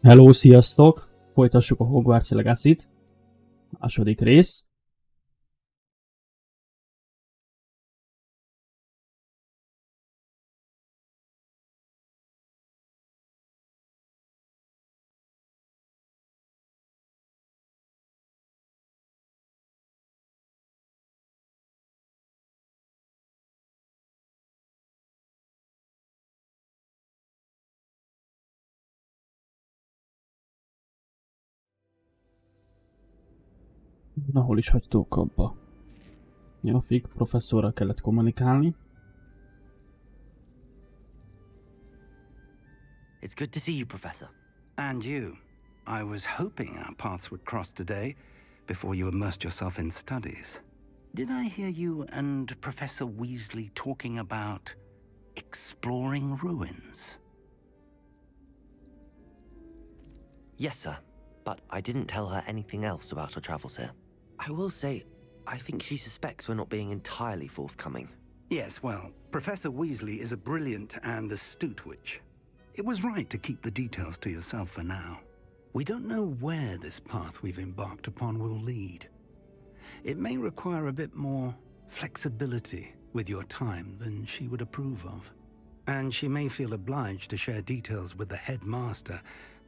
Hello, sziasztok! Folytassuk a Hogwarts Legacy-t. Második rész. Na, hol is hagytuk abba? Ja, Fig professzorral kellett kommunikálni. It's good to see you, Professor. And you. I was hoping our paths would cross today, before you immersed yourself in studies. Did I hear you and Professor Weasley talking about exploring ruins? Yes, sir. But I didn't tell her anything else about our travels here. I will say, I think she suspects we're not being entirely forthcoming. Yes, well, Professor Weasley is a brilliant and astute witch. It was right to keep the details to yourself for now. We don't know where this path we've embarked upon will lead. It may require a bit more flexibility with your time than she would approve of. And she may feel obliged to share details with the headmaster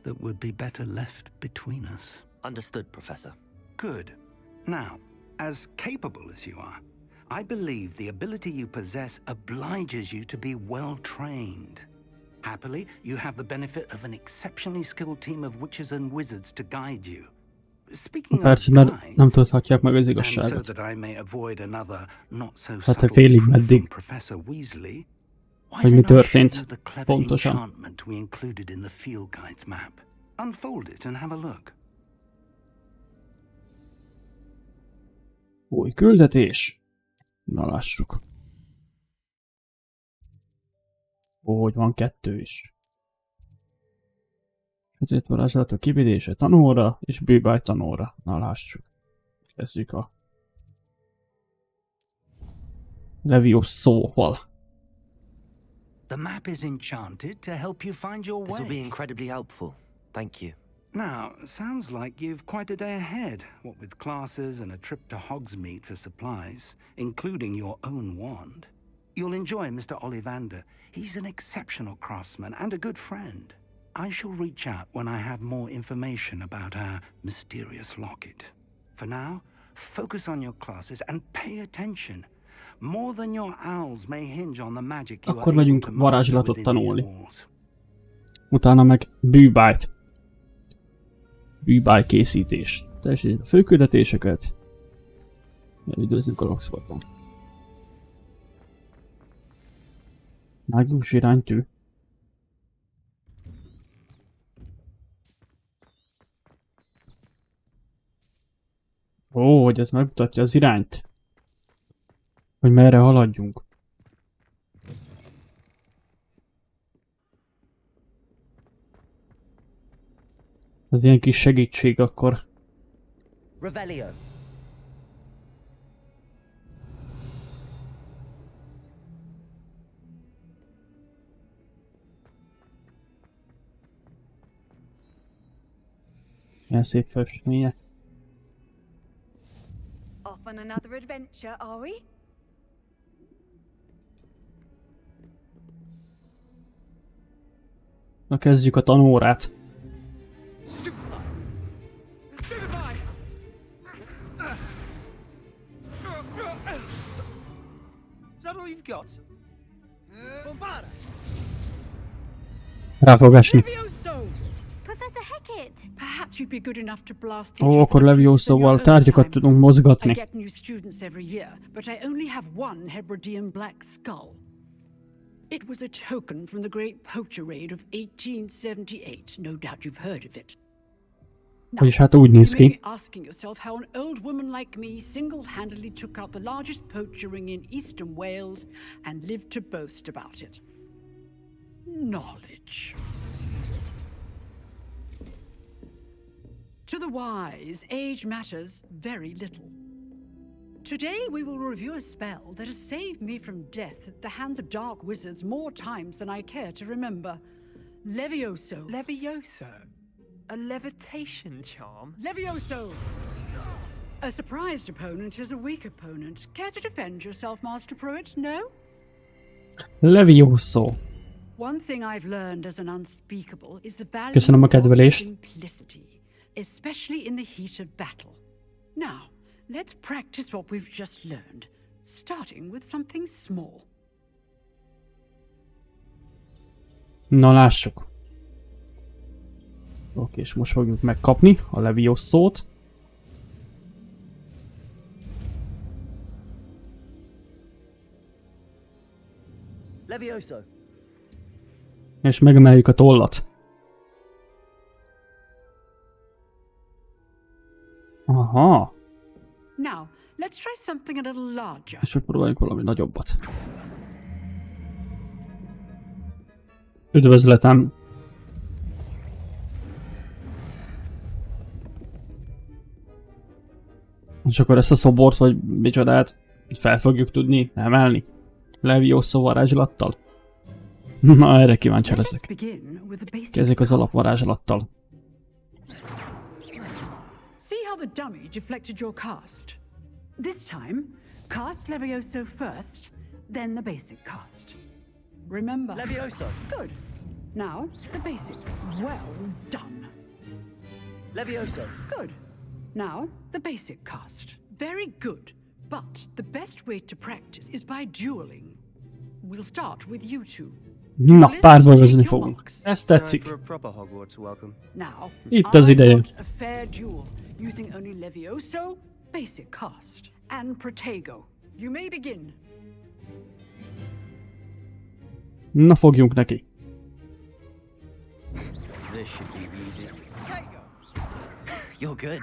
that would be better left between us. Understood, Professor. Good. Now, as capable as you are, I believe the ability you possess obliges you to be well trained. Happily, you have the benefit of an exceptionally skilled team of witches and wizards to guide you. Speaking of Persze, mert nem tudhatják meg az and so igazságot. that I may avoid another not so Hát, subtle félig proof meddig. from Professor Weasley, why Hogy mi don't I show történt you the clever pontosan. enchantment we included in the field guide's map? Unfold it and have a look. Új küldetés. Na lássuk. Ó, hogy van kettő is. Sötét varázslatok kivédése tanóra és bűbáj tanóra. Na lássuk. Kezdjük a szóval. The map is enchanted to help you find your This will be way. incredibly helpful. Thank you. Now, sounds like you've quite a day ahead, what with classes and a trip to Hogsmeade for supplies, including your own wand. You'll enjoy Mr. Ollivander. He's an exceptional craftsman and a good friend. I shall reach out when I have more information about our mysterious locket. For now, focus on your classes and pay attention. More than your owls may hinge on the magic you Akkor are able megyünk to master varázslatot within these tanulni. walls. Utána meg bűbájt. Bűbáj készítés. Teljesítsd a főküldetéseket. Elidőzzünk a Oxfordban. Mágius iránytű. Ó, hogy ez megmutatja az irányt. Hogy merre haladjunk. Az ilyen kis segítség akkor. Revelio. Ilyen szép festmények. Off on another adventure, are we? Na kezdjük a tanórát. Is that all you've got? Bombarda! Rá fog esni. Professor Hecat! Perhaps you'd be good enough to blast Ó, akkor Leviosa-val tárgyakat tudunk I mozgatni. get new students every year, but I only have one Hebridean black skull. It was a token from the great poacher raid of 1878. No doubt you've heard of it. Vagyis hát úgy néz You may ki. be asking yourself how an old woman like me single-handedly took out the largest poacher ring in eastern Wales and lived to boast about it. Knowledge. To the wise, age matters very little. Today we will review a spell that has saved me from death at the hands of dark wizards more times than I care to remember. Levioso. Levioso? A levitation charm? Levioso! A surprised opponent is a weak opponent. Care to defend yourself, Master Pruitt? No? Levioso. One thing I've learned as an unspeakable is the value Köszönöm a of kedvelést. simplicity, especially in the heat of battle. Now, let's practice what we've just learned, starting with something small. Na lássuk. Oké, és most fogjuk megkapni a Leviosót. Levioso. És megemeljük a tollat. Aha. Now, let's try something a little larger. És megpróbáljuk valami nagyobbat. Üdvözletem! És akkor ezt a szobort, vagy micsodát fel fogjuk tudni emelni? Levioso varázslattal? Na, erre kíváncsi Let's leszek. begin with the basic. Kezdjük az alapvarázslattal. See how the dummy deflected your cast? This time, cast Levioso first, then the basic cast. Remember. Levioso. Good. Now, the basic. Well done. Levioso. Good. Now, the basic cast. Very good. But the best way to practice is by dueling. We'll start with you two. Na, párbarozni fogunk. Ez Time tetszik. for a proper Hogwarts welcome. Now, Itt az I ideje. want a fair duel using only Levioso, basic cast, and Protego. You may begin. Na, fogjunk neki. This should be easy. You're good.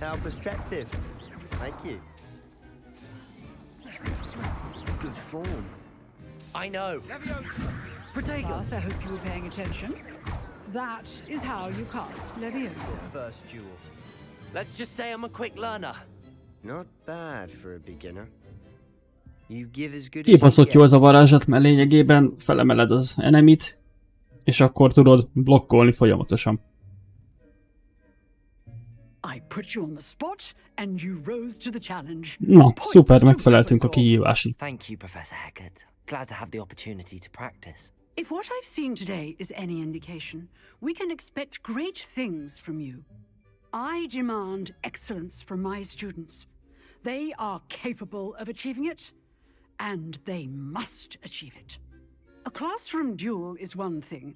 How perceptive. Thank you. Good form. I know. Protego. Class, I hope you were paying attention. That is how you cast Levioso. First duel. Let's just say I'm a quick learner. Not bad for a beginner. You give as good as Kibaszott jó you ez a get. varázslat, mert lényegében felemeled az enemit, és akkor tudod blokkolni folyamatosan. I put you on the spot, and you rose to the challenge. Na, Points szuper, to megfeleltünk a Gryffindor. kihívásnak. Thank you, Professor Hecat. Glad to have the opportunity to practice. If what I've seen today is any indication, we can expect great things from you. I demand excellence from my students. They are capable of achieving it, and they must achieve it. A classroom duel is one thing,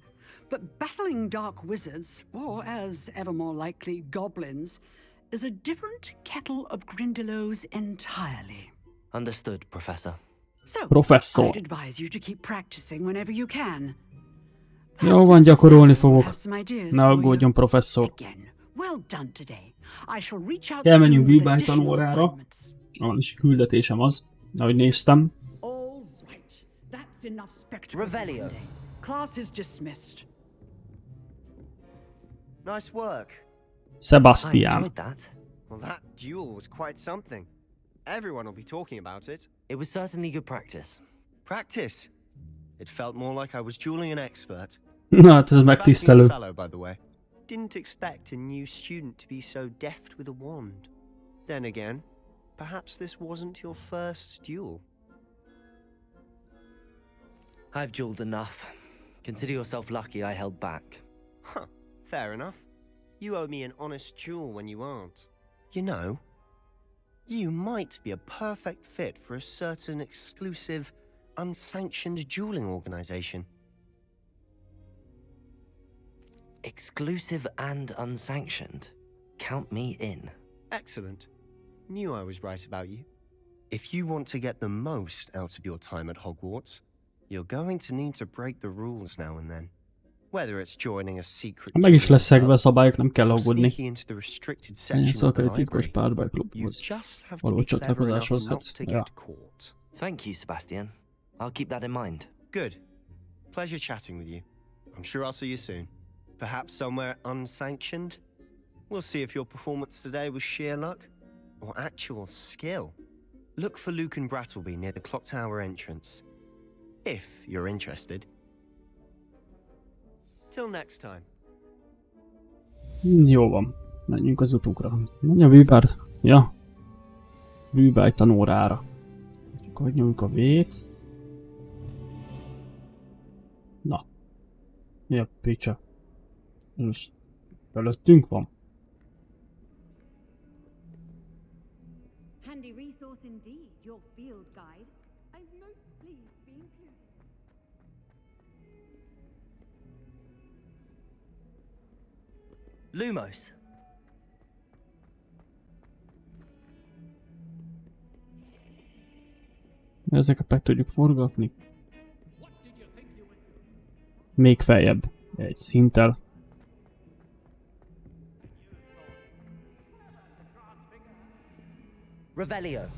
but battling dark wizards, or as ever more likely, goblins, is a different kettle of Grindylows entirely. Understood, Professor. So, Professor. I'd advise you to keep practicing whenever you can. Jó van, gyakorolni fogok. Have some ideas Ne for you. aggódjon, professzor. Again, well done today. I shall reach out Elmenjünk soon with bűvány additional tanórára. assignments. Van is küldetésem az, ahogy néztem. All right, that's enough spectacle. for Revelio. one day. Class is dismissed. Nice work. I Sebastian. enjoyed that. Well, that duel was quite something. Everyone will be talking about it. It was certainly good practice. Practice. It felt more like I was dueling an expert. Na hát ez Sebastian megtisztelő. Sallow, by the way. Didn't expect a new student to be so deft with a wand. Then again, perhaps this wasn't your first duel. I've dueled enough. Consider yourself lucky I held back. Huh, fair enough. You owe me an honest duel when you aren't. You know, you might be a perfect fit for a certain exclusive, unsanctioned dueling organization. Exclusive and unsanctioned. Count me in. Excellent. Knew I was right about you. If you want to get the most out of your time at Hogwarts, you're going to need to break the rules now and then. Whether it's joining a secret Meg is lesz dueling szegve a szabályok, nem kell or aggódni. sneaking into the restricted Ennyi section of the szakad egy titkos library, you párbajklubhoz. just have to Való be clever enough csatlakozáshoz, not hát, to ja. get caught. Thank you, Sebastian. I'll keep that in mind. Good. Pleasure chatting with you. I'm sure I'll see you soon. Perhaps somewhere unsanctioned? We'll see if your performance today was sheer luck or actual skill. Look for Luke and Brattleby near the clock tower entrance. If you're interested. Till next time. Jó van. Menjünk az utunkra. Menj a bűbár. Ja. Bűbáj tanórára. Akkor nyomjuk a V-t. Na. Mi a picsa? Most előttünk van. Handy resource indeed, your field guide. I'm most pleased to be included. Lumos. Ezeket meg tudjuk forgatni. Még feljebb. Egy szinttel. Revelio.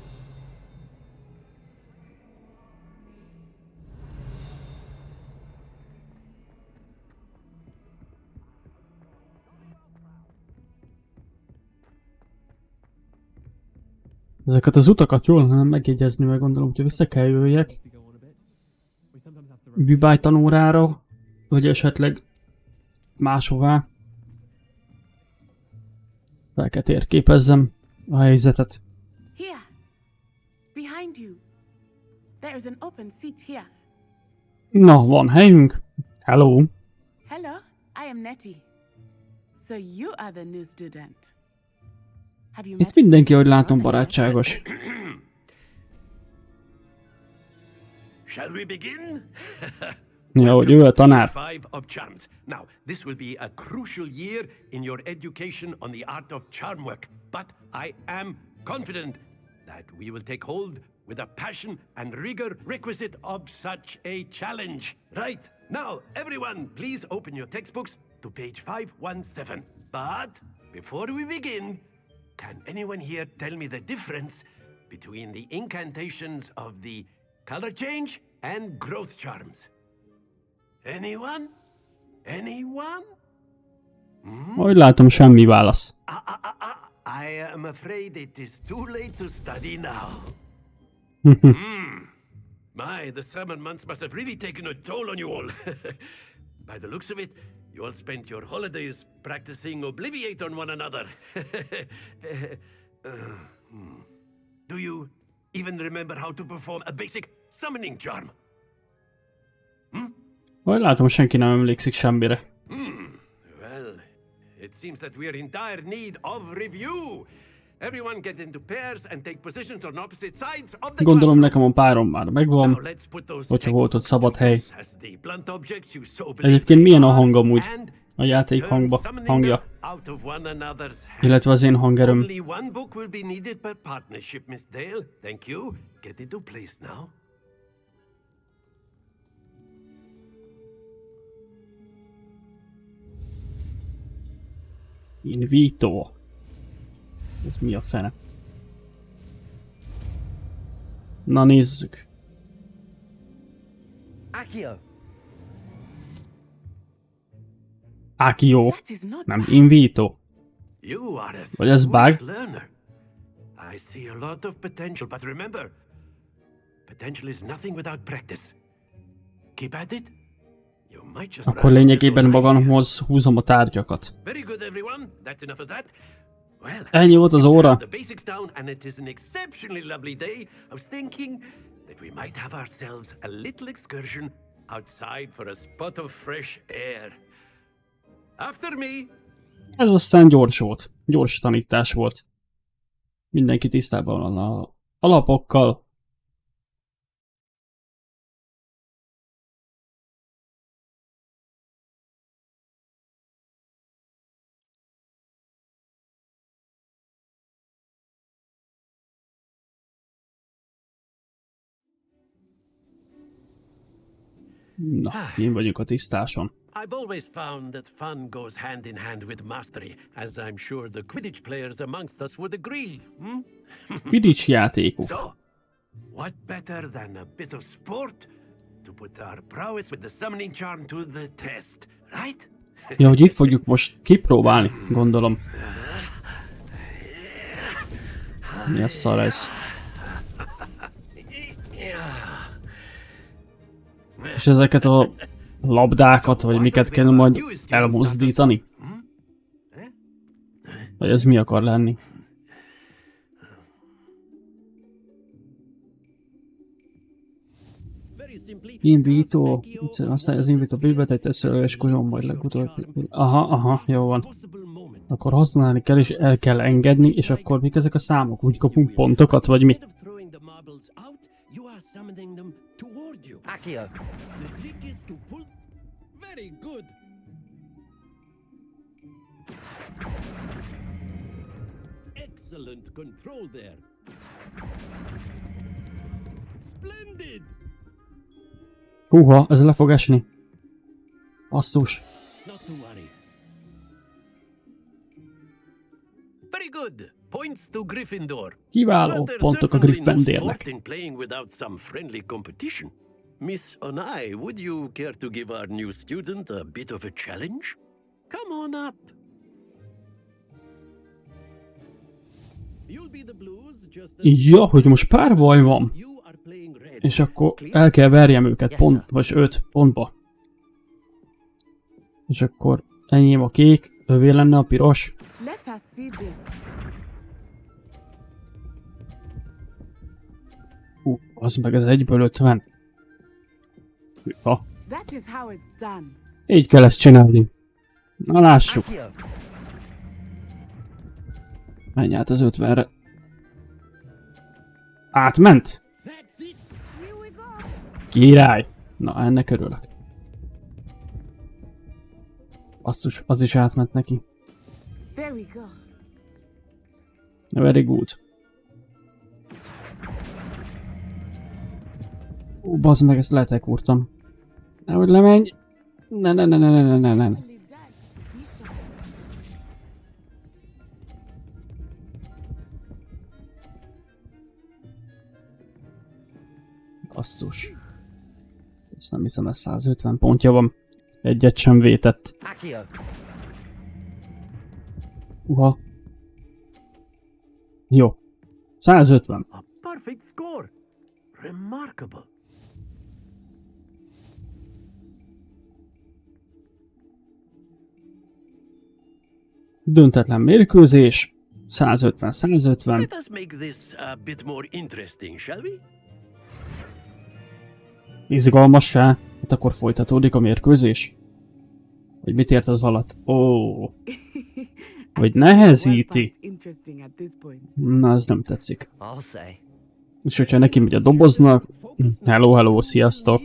Ezeket az utakat jól lenne megjegyezni, meg gondolom, hogy vissza kell jöjjek. Bűbáj tanórára, vagy esetleg máshová. Fel kell térképezzem a helyzetet. Here, behind you. There is an open seat here. Na, van helyünk. Hello. Hello, I am Nettie. So you are the new student. Have you Itt met mindenki, ahogy látom, barátságos. Shall we begin? Ja, hogy ő a tanár. Five of charms. Now, this will be a crucial year in your education on the art of charm work. But I am confident that we will take hold with a passion and rigor requisite of such a challenge. Right, now, everyone, please open your textbooks to page 517. But before we begin, can anyone here tell me the difference between the incantations of the color change and growth charms? Anyone? Anyone? Ahogy látom, semmi válasz. I am afraid it is too late to study now. My, the summer months must have really taken a toll on you all. By the looks of it, you all spent your holidays practicing Obliviate on one another. Do you even remember how to perform a basic summoning charm? Ahogy látom, senki nem emlékszik semmire. Well, it seems that we are in dire need of review. Everyone get into pairs and take positions on opposite sides of the Gondolom classroom. nekem a párom már megvan, Now let's put those hogyha volt ott szabad hely. as the blunt objects you so believe Egyébként milyen a they hang are, amúgy? and A játék turn summoning hangja. them out of one another's hands. Illetve az én hangerőm. Only one book will be needed per partnership, Miss Dale. Thank you. Get into place now. In vito. Ez mi a fene? Na nézzük. Accio. Accio, That is not nem in vito. You are a Vagy ez swift bug? learner. I see a lot of potential, but remember, potential is nothing without practice. Keep at it. You might just Akkor lényegében magamhoz húzom a tárgyakat. Very good, everyone. That's enough of that. Well, Ennyi volt az óra. the basics down, and it is an exceptionally lovely day. I was thinking that we might have ourselves a little excursion outside for a spot of fresh air. After me. Ez aztán gyors volt. Gyors tanítás volt. Mindenki tisztában van az alapokkal. Na, én vagyunk a tisztáson. I've always found that fun goes hand in hand with mastery, as I'm sure the Quidditch players amongst us would agree. Quidditch játékok. So, what better than a bit of sport to put our prowess with the summoning charm to the test, right? Ja, hogy itt fogjuk most kipróbálni, gondolom. Mi a szar ez? És ezeket a labdákat, vagy miket kell majd elmozdítani? Vagy ez mi akar lenni? Invító. Aztán az invító bővetett teszel és kuzsom majd legutóbb. Aha, jó van. Akkor használni kell és el kell engedni, és akkor mik ezek a számok? Úgy kapunk pontokat, vagy mi? Accio. Excellent control there. Splendid. Húha, ez le fog esni. Basszus. Not to worry. Very good. Points to Gryffindor. Kiváló pontok a Gryffindornek. In playing without some friendly competition. Miss Onai, would you care to give our new student a bit of a challenge? Come on up. You'll be the blues, just Ja, hogy most pár baj van. És akkor el kell verjem őket pont, vagy 5 pontba. És akkor enyém a kék, övé lenne a piros. Az meg ez 1-ből 50. Ha. Így kell ezt csinálni. Na lássuk. Menj át az 50-re. Átment? Király! Na, ennek örülök. Basszus, az is átment neki. Very good. Ó, bazd meg, ezt letekúrtam. Nehogy lemenj! Ne. Basszus. Ezt nem hiszem, ez 150 pontja van. Egyet sem vétett. Uha. Jó. 150. a perfect score. Remarkable. Döntetlen mérkőzés. 150. Let us make this a bit more interesting, shall we? Izgalmassá. Hát akkor folytatódik a mérkőzés? Vagy mit ért az alatt? Ó. Vagy nehezíti. Na, ez nem tetszik. I'll say. És hogyha neki megy a doboznak... Hello, sziasztok.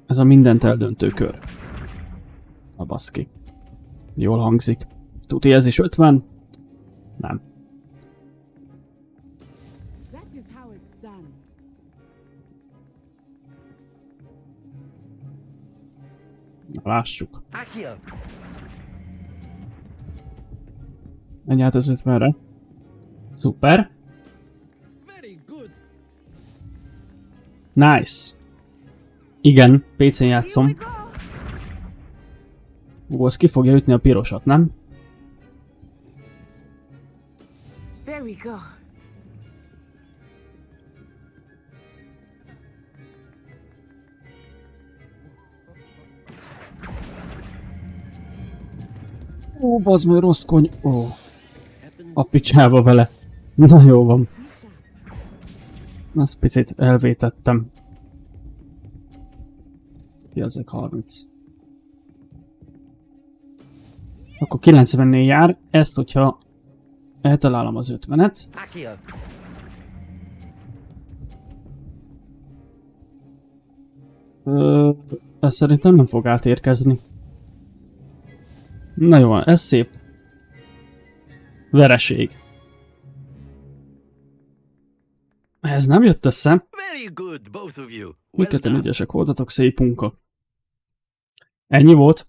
Ez a mindent eldöntő kör. A baszki. Jól hangzik. Tuti, ez is 50? Nem. Na, lássuk. Menj át az 50-re. Szuper. Nice. Igen, PC-n játszom. Az ki fogja ütni a pirosat, nem? There we go. Ó, bazd meg, rossz kony... Ó. A picsába vele. Na jó van. Azt picit elvétettem. Ki ezek 30. Akkor 90-nél jár. Ezt, hogyha eltalálom az 50-et. Ez szerintem nem fog átérkezni. Na jó van, ez szép. Vereség. Ez nem jött össze. Mindketten ügyesek voltatok, szép munka. Ennyi volt.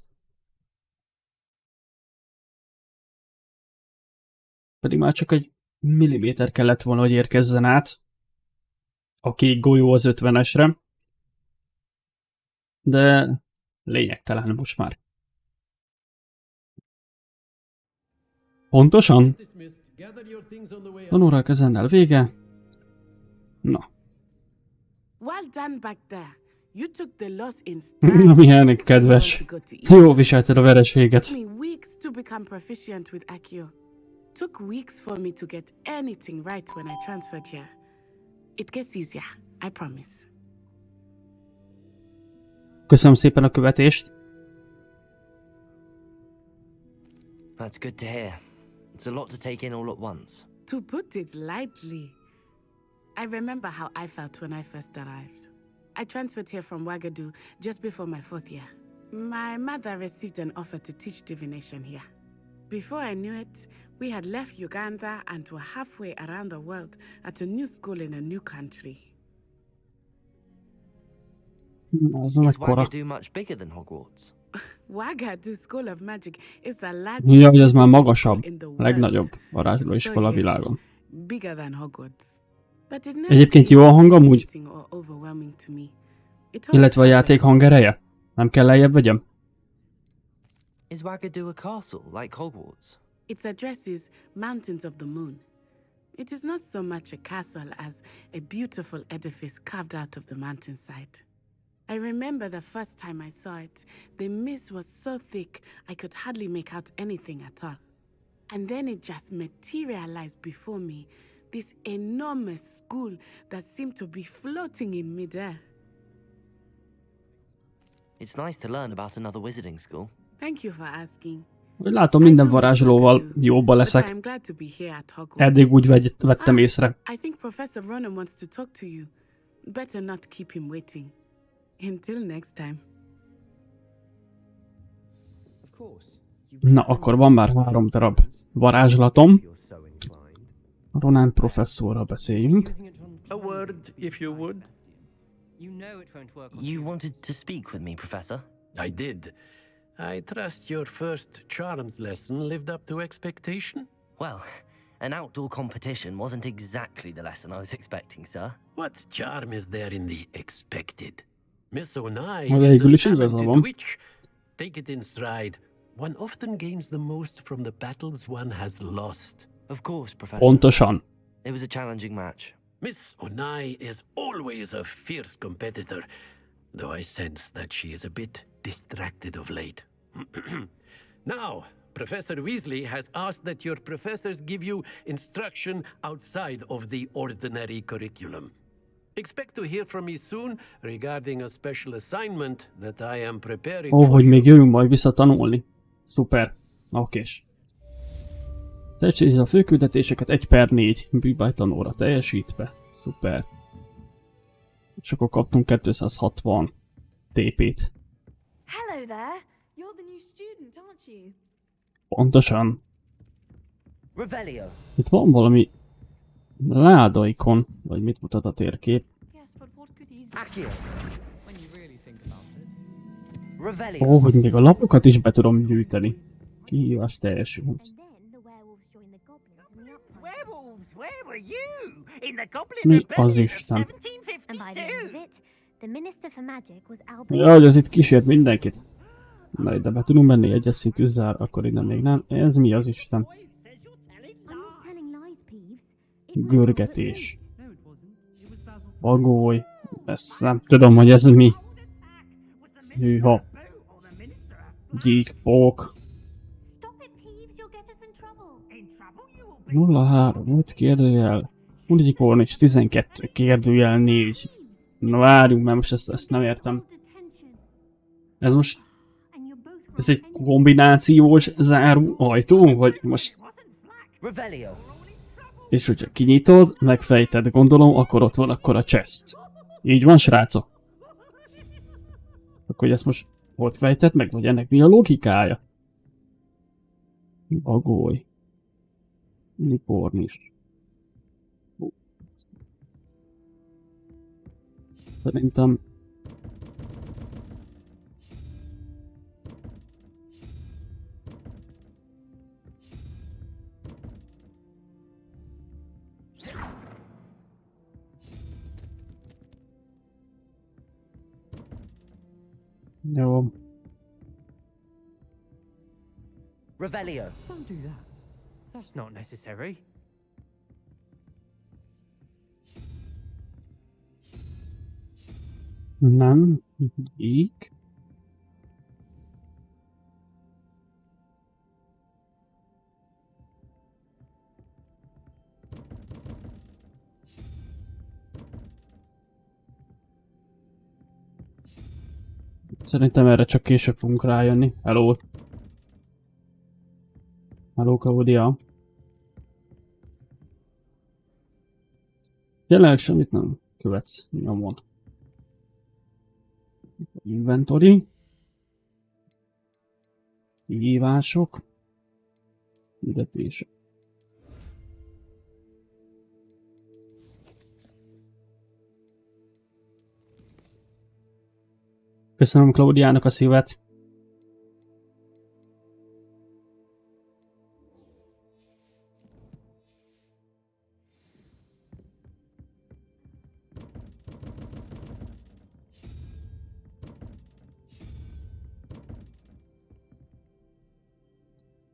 Pedig már csak egy milliméter kellett volna, hogy érkezzen át a kék golyó az 50-esre. De lényegtelen most már. Pontosan? Tanórák ezennel vége. Na. Well done back there. You took the loss in Milyen kedves. Jó viselted a vereséget. Took me weeks to become proficient with Accio. Took weeks for me to get anything right when I transferred here. It gets easier, I promise. Köszönöm szépen a követést. That's good to hear. It's a lot to take in all at once. To put it lightly, I remember how I felt when I first arrived. I transferred here from Ouagadougou just before my 4th year. My mother received an offer to teach divination here. Before I knew it, we had left Uganda and were halfway around the world at a new school in a new country. Az Is mekkora. Ouagadougou much bigger than Hogwarts? Ouagadougou School of Magic is the Ja, largest hogy ez már visiting magasabb. school in the world. Legnagyobb varázslóiskola a So yes, világon. bigger than Hogwarts. But it never Egyébként seemed jó a hang amúgy? intimidating or overwhelming to me. It always Illetve a felt játék like hangereje? Nem kell lejjebb vegyem? Is Ouagadougou a castle like Hogwarts? its address is Mountains of the Moon. It is not so much a castle as a beautiful edifice carved out of the mountainside. I remember the first time I saw it, the mist was so thick I could hardly make out anything at all. And then it just materialized before me, this enormous school that seemed to be floating in midair. It's nice to learn about another wizarding school. Thank you for asking. Hogy látom, minden varázslóval jóba But leszek. I'm glad to be here at Hogwarts. Eddig úgy vettem észre. I think Professor Ronan wants to talk to you. Better not keep him waiting. Until next time. Na, akkor van már 3 darab varázslatom. Ronan professzorral beszéljünk. A word, if you would. You wanted to speak with me, Professor? I did. I trust your first charms lesson lived up to expectation? Well, an outdoor competition wasn't exactly the lesson I was expecting, sir. What charm is there in the expected? Miss Onai Az is végül a is igaza talented van. witch. Take it in stride. One often gains the most from the battles one has lost. Of course, Professor. Pontosan. It was a challenging match. Miss Onai is always a fierce competitor, though I sense that she is a bit distracted of late. Now, Professor Weasley has asked that your professors give you instruction outside of the ordinary curriculum. Expect to hear from me soon regarding a special assignment that I am preparing for Hogy you. még jövünk majd vissza tanulni. Szuper. Okés. Teljesítsd a főküldetéseket 1/4 bűbájtlan óra teljesítve. Szuper. És akkor kaptunk 260 TP-t. Hello there. You're the new student, aren't you? Pontosan. Revelio. Itt van valami ládaikon, vagy mit mutat a térkép. Yes, but what could easily... Accio. Revelio. Hogy még a lapokat is be tudom gyűjteni. Kihívás teljesült. Werewolves, where were you? In the Goblin Mi az Rebellion of Isten? 1752. Ja, hogy ez itt kísért mindenkit. Na, ide be tudunk menni egyes szintű zár, akkor innen még nem. Ez mi az Isten? Görgetés. Bagoly. Ezt nem tudom, hogy ez mi. Hűha. Gyíkpók. 03, 5 kérdőjel. Unicornis 12 kérdőjel 4. Na várjunk, mert most ezt nem értem. Ez most... Ez egy kombinációs záró ajtó? Vagy most... Revelio. És hogyha kinyitod, megfejted, gondolom, akkor ott van akkor a chest. Így van, srácok? Akkor hogy ezt most ott fejted meg, vagy ennek mi a logikája? Bagoly. Unicornis. Szerintem... Jó. Revelio. Don't do that. That's not necessary. Nem. Így. Szerintem erre csak később fogunk rájönni. Hello. Hello, Claudia. Jelenleg semmit nem követsz nyomon. Inventory. Hívások. Hirdetések. Köszönöm Claudiának a szívet.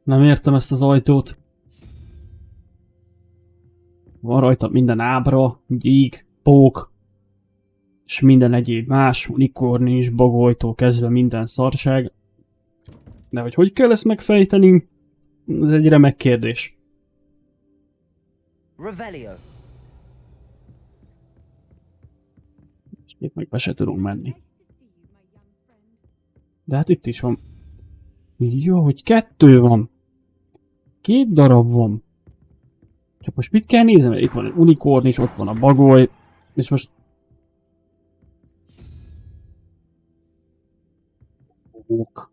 Nem értem ezt az ajtót. Van rajta minden ábra, gyík, pók, és minden egyéb más, unikornis, bagolytól kezdve minden szarság. De hogy kell ezt megfejteni, ez egy remek kérdés. Revelio. És itt meg be se tudunk menni. De hát itt is van. Jó, hogy 2 van. 2 darab van. Csak most mit kell nézem? Itt van egy unikornis, ott van a bagoly, és most... Ok.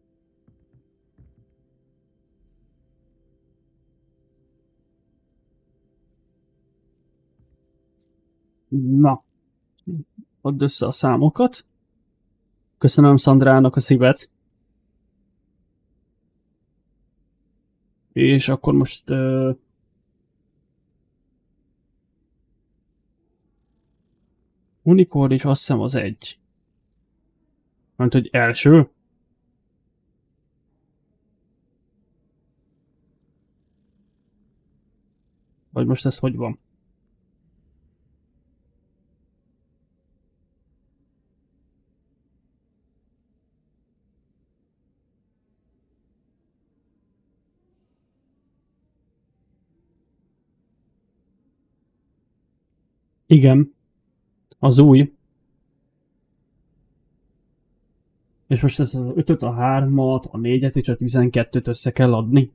Na. Add össze a számokat. Köszönöm Szandrának a szívet. És akkor most... unikornis azt hiszem az 1. Mert hogy első. Vagy most ez hogy van? Igen. Az új. És most ez az 5-öt, a 3-at, a 4-et és a 12-t össze kell adni.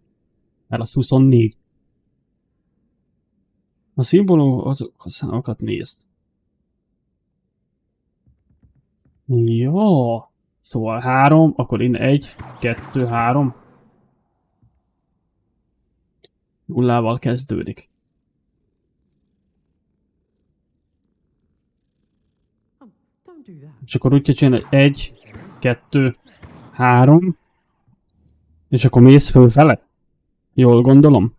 Mert az 24. A szimbólum azok a számokat nézd. Jó. Szóval 3, akkor innen 1, 2, 3. Nullával kezdődik. És akkor úgy kell csinálni, hogy 1, 2, 3. És akkor mész fölfele? Jól gondolom?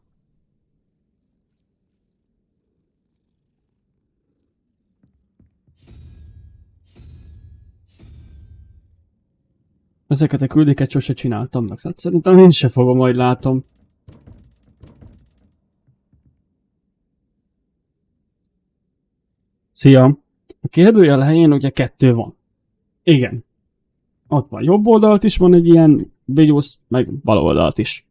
Ezeket a küldéket sose csináltam meg, szóval szerintem én se fogom, majd látom. Szia! A kérdőjel helyén ugye 2 van. Igen. Ott van jobb oldalt is van egy ilyen videósz, meg bal oldalt is.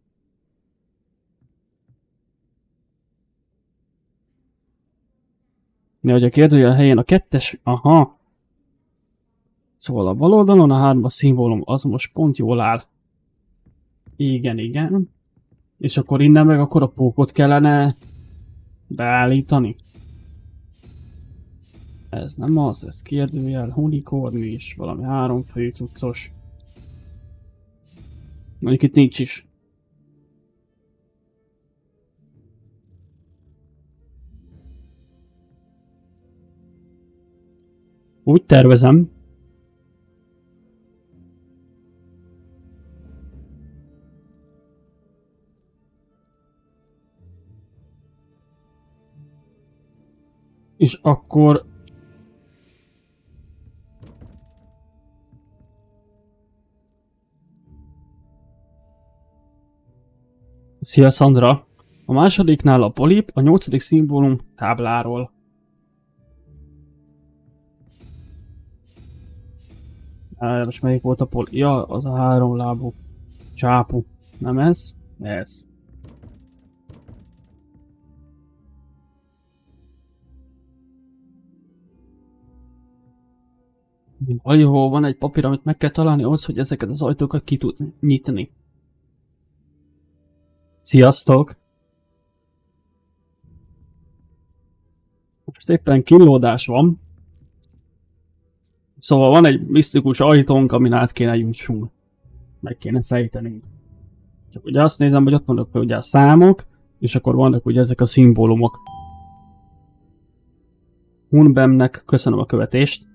Ja, hogy a kérdőjel helyén a 2-es, aha. Szóval a bal oldalon a 3-as szimbólum az most pont jól áll. Igen, igen. És akkor innen meg akkor a pókot kellene beállítani. Ez nem az, ez kérdőjel, unikornis, valami 3 fejű cuccos. Mondjuk itt nincs is. Úgy tervezem. És akkor... Szia Szandra! A másodiknál a polip, a 8. szimbólum tábláról. Most melyik volt a poli? Ja, az a háromlábú csápú. Nem ez? Ez. Jó, van egy papír, amit meg kell találni ahhoz, hogy ezeket az ajtókat ki tud nyitni. Sziasztok! Most éppen kínlódás van. Szóval van egy misztikus ajtónk, amin át kéne jussunk. Meg kéne fejtenünk. Csak ugye azt nézem, hogy ott vannak ugye a számok, és akkor vannak ugye ezek a szimbólumok. Hunbemnek köszönöm a követést.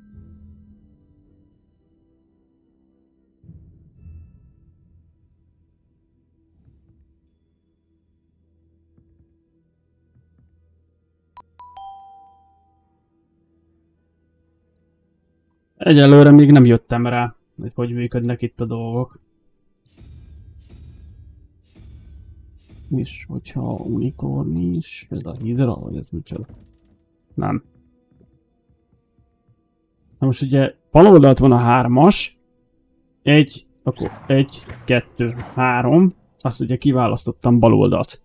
Egyelőre még nem jöttem rá, hogy hogy működnek itt a dolgok. És hogyha unikornis, ez a hidra, vagy ez micsoda? Nem. Na most ugye bal oldalt van a 3-as. Akkor 1, 2, 3. Azt ugye kiválasztottam bal oldalt.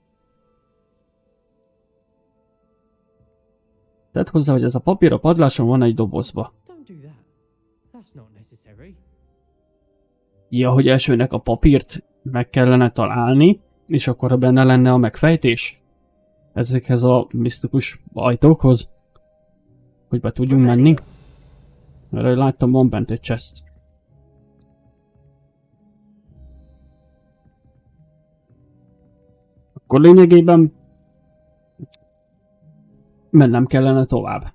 Tedd hozzá, hogy ez a papír a padláson van egy dobozba. Ja, hogy elsőnek a papírt meg kellene találni, és akkor benne lenne a megfejtés ezekhez a misztikus ajtókhoz, hogy be tudjunk menni. Erre láttam, van bent egy chest. Akkor lényegében mennem kellene tovább.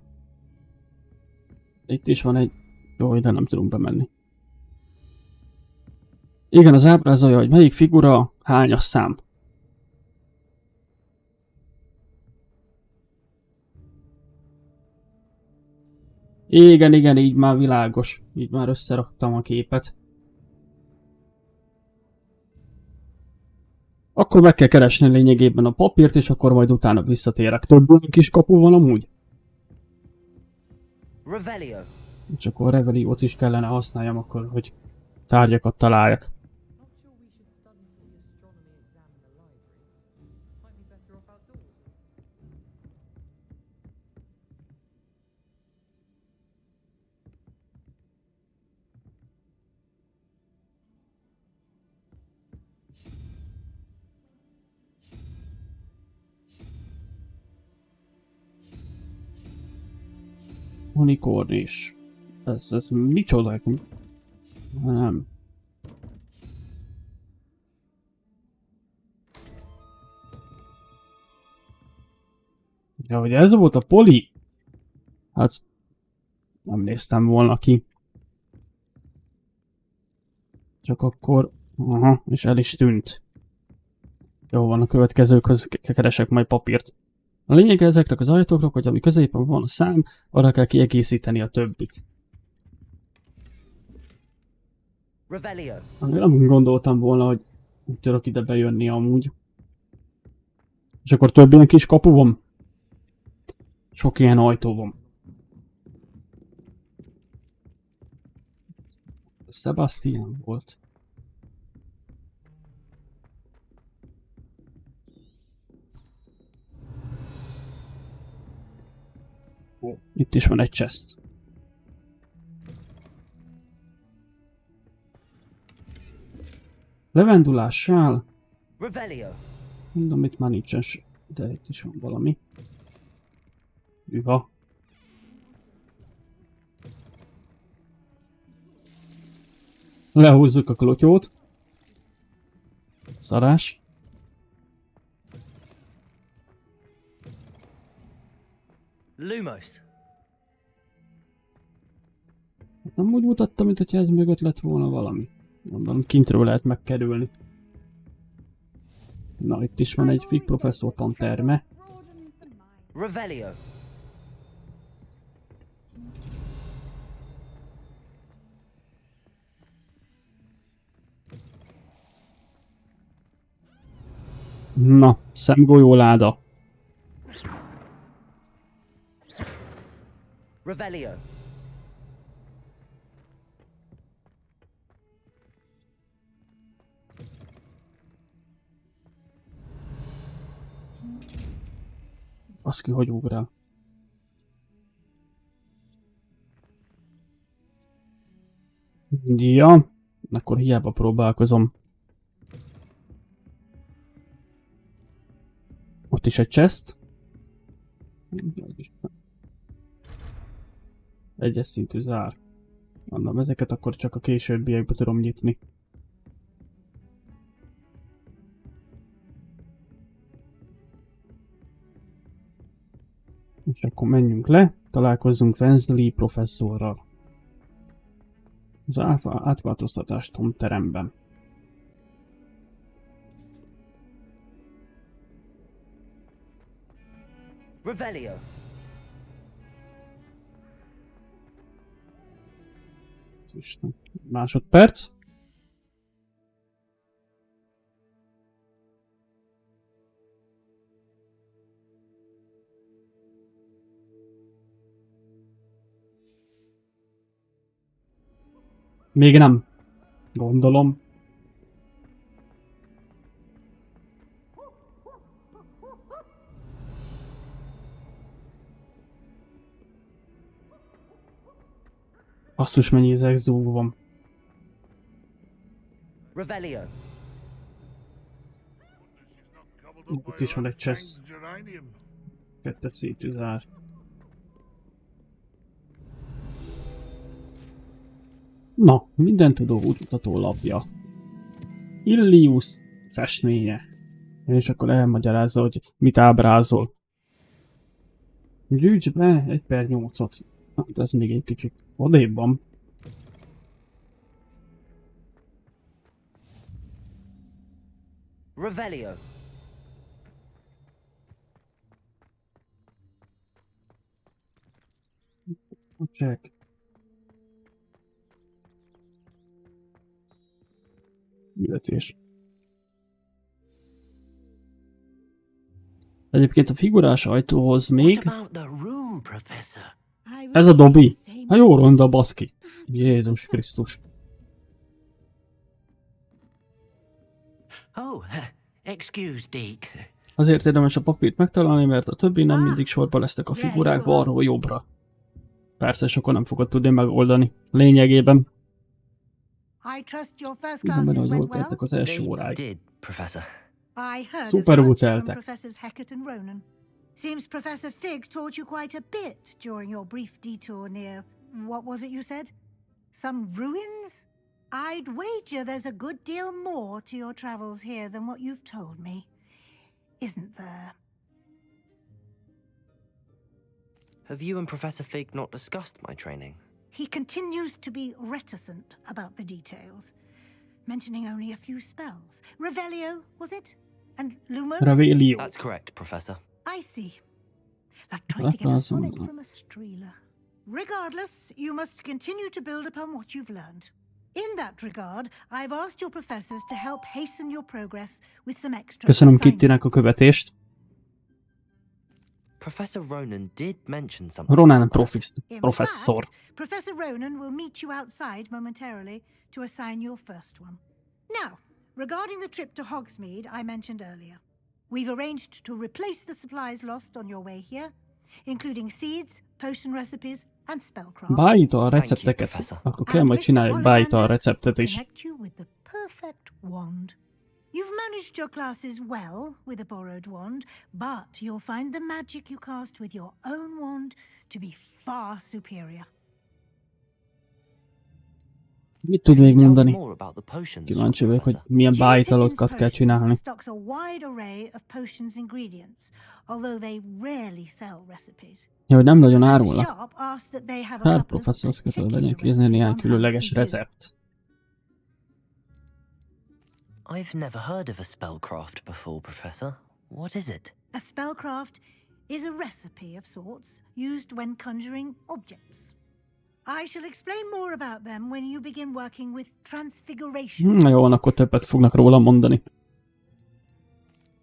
Itt is van egy... Jó, ide nem tudunk bemenni. Igen, az ábrázolja, hogy melyik figura hányas szám. Igen, így már világos. Így már összeraktam a képet. Akkor meg kell keresni lényegében a papírt, és akkor majd utána visszatérek. Több kis kapu van amúgy? Revelio. És akkor a Reveliót is kellene használjam akkor, hogy tárgyakat találjak. Unikornis. Ez micsoda? Nem. Ja, hogy ez volt a poli? Hát nem néztem volna ki. Csak akkor... Aha, és el is tűnt. Jó van, a következőkhöz keresek majd papírt. A lényeg ezeknek az ajtóknak, hogy ami középen van a szám, arra kell kiegészíteni a többit. Revelio. Nem gondoltam volna, hogy tudok ide bejönni amúgy. És akkor több ilyen kis kapu van? Sok ilyen ajtó van. Sebastian volt. Itt is van egy chest. Levendulás, sál. Revelio. Mondom, itt már nincsen, de itt is van valami. Üha. Lehúzzuk a klotyót. Szarás. Lumos. Nem úgy mutattam, mint hogyha ez mögött lett volna valami. Mondom, kintről lehet megkerülni. Na, itt is van egy Fig professzor tanterme. Revelio. Na, szemgolyóláda. Revelio. Az ki, hogy ugrál. Ja, akkor hiába próbálkozom. Ott is egy chest. Egyes szintű zár. Mondom, ezeket akkor csak a későbbiekben tudom nyitni. És akkor menjünk le, találkozzunk Weasley professzorral. Az átváltoztatás teremben. Revelio. Isten. Másodperc. Még nem. Gondolom. Basszus, mennyi ezek zúg van. Revelio. Itt is van egy chest. Kettes szintű zár. Na, minden tudó útmutató lapja. Illius festménye. És akkor elmagyarázza, hogy mit ábrázol. Gyűjts be 1/8-ot. Hát ez még egy kicsit odébb van. Revelio. Check. Ületés. Egyébként a figurás ajtóhoz még... Ez a Dobby. Hát jó ronda, baszki. Jézus Krisztus. Oh, excuse, Deke. Azért érdemes a papírt megtalálni, mert a többi nem mindig sorba lesznek a figurák balról jobbra. Persze sokan nem fogod tudni megoldani. Lényegében. Bízom benne, hogy jól teltek az első óráig. Szuperul teltek. Seems Professor Fig taught you quite a bit during your brief detour near, what was it you said? Some ruins? I'd wager there's a good deal more to your travels here than what you've told me. Isn't there? Have you and Professor Fig not discussed my training? He continues to be reticent about the details, mentioning only a few spells. Revelio, was it? And Lumos? Revelio. That's correct, Professor. I see. Like trying to get a sonnet from a streeler. Regardless, you must continue to build upon what you've learned. In that regard, I've asked your professors to help hasten your progress with some extra Köszönöm Kittynek a követést. Professor Ronan did mention something. Ronan professzor. Professor Ronan will meet you outside momentarily to assign your first one. Now, regarding the trip to Hogsmeade I mentioned earlier. We've arranged to replace the supplies lost on your way here, including seeds, potion recipes, and spellcrafts. Beállítva a recepteket, akkor kell majd csináljuk beállítva a receptet is. You've managed your classes well with a borrowed wand, but you'll find the magic you cast with your own wand to be far superior. Mit tud még mondani? Kíváncsi vagyok, hogy milyen beállítókat kell csinálni. Stocks a wide array of potions ingredients, although they rarely sell recipes. Ja, hogy nem nagyon árulnak. Hát professzor, azt kell legyen kézni néhány különleges recept. I've never heard of a spellcraft before, Professor. What is it? A spellcraft is a recipe of sorts used when conjuring objects. I shall explain more about them when you begin working with transfiguration. Na jó, van, akkor többet fognak róla mondani.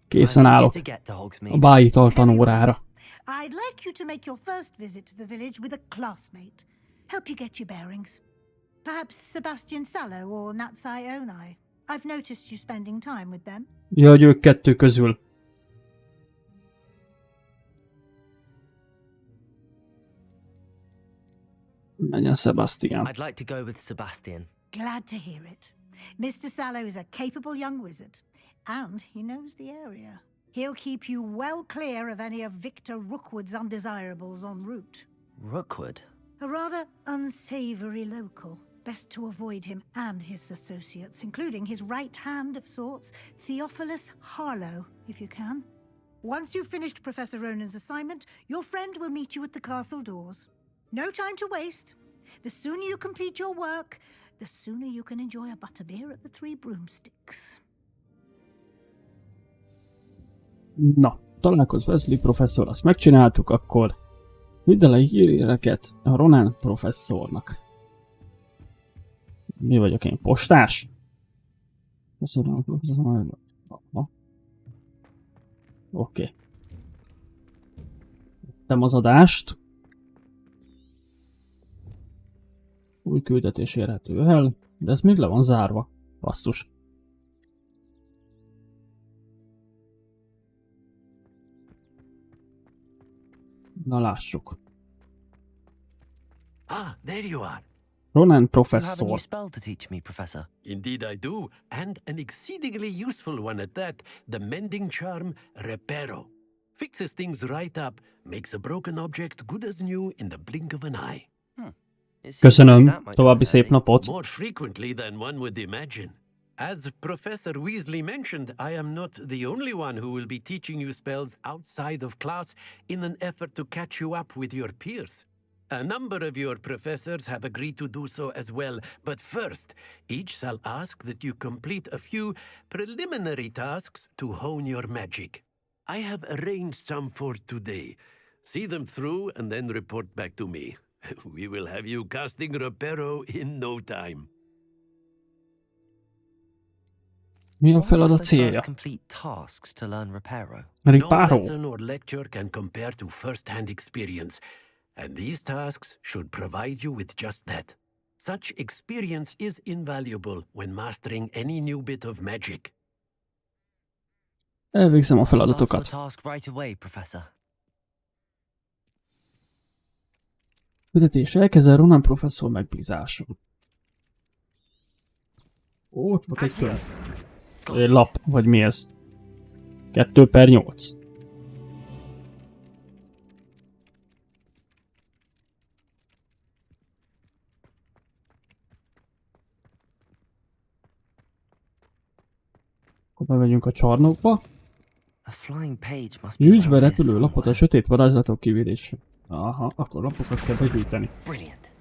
Készen állok a beállító tanórára. I'd like you to make your first visit to the village with a classmate. Help you get your bearings. Perhaps Sebastian Sallow or Natsai Onai. I've noticed you spending time with them. Ja, hogy ők kettő közül. Menjen Sebastian. I'd like to go with Sebastian. Glad to hear it. Mr. Sallow is a capable young wizard, and he knows the area. He'll keep you well clear of any of Victor Rookwood's undesirables en route. Rookwood? A rather unsavory local. Best to avoid him and his associates, including his right hand of sorts, Theophilus Harlow, if you can. Once you've finished Professor Ronan's assignment, your friend will meet you at the castle doors. No time to waste. The sooner you complete your work, the sooner you can enjoy a butterbeer at the Three Broomsticks. Na, találkozz Wesley professzor, azt megcsináltuk, akkor vidd el a híreket a Ronan professzornak. Mi vagyok én? Postás? Oké. Tettem az adást. Új küldetés érhető el, de ez még le van zárva. Basszus. Na lássuk. Ah, there you are. Ronan You have a new professzor. spell to teach me, Professor. Indeed I do, and an exceedingly useful one at that, the mending charm Reparo. Fixes things right up, makes a broken object good as new in the blink of an eye. It seems Köszönöm. that might További come szép handy. napot. More frequently than one would imagine. As Professor Weasley mentioned, I am not the only one who will be teaching you spells outside of class in an effort to catch you up with your peers. A number of your professors have agreed to do so as well, but first, each shall ask that you complete a few preliminary tasks to hone your magic. I have arranged some for today. See them through and then report back to me. We will have you casting Reparo in no time. Mi a Why feladat must I first célja? complete tasks to learn Reparo? No Ripáró. lesson or lecture can compare to first-hand experience, and these tasks should provide you with just that. Such experience is invaluable when mastering any new bit of magic. Elvégzem a I'll start on feladatokat. the task right away, Professor. Küldetés elkezdve Ronan professzor megbízása. Ó, ott volt egy könyv. Egy lap, vagy mi ez? 2/8. Akkor bemegyünk a csarnokba. A flying page must be Gyűjts be around here repülő lapot a somewhere. sötét varázslatok kivédésre. Aha, akkor lapokat kell begyűjteni. Brilliant.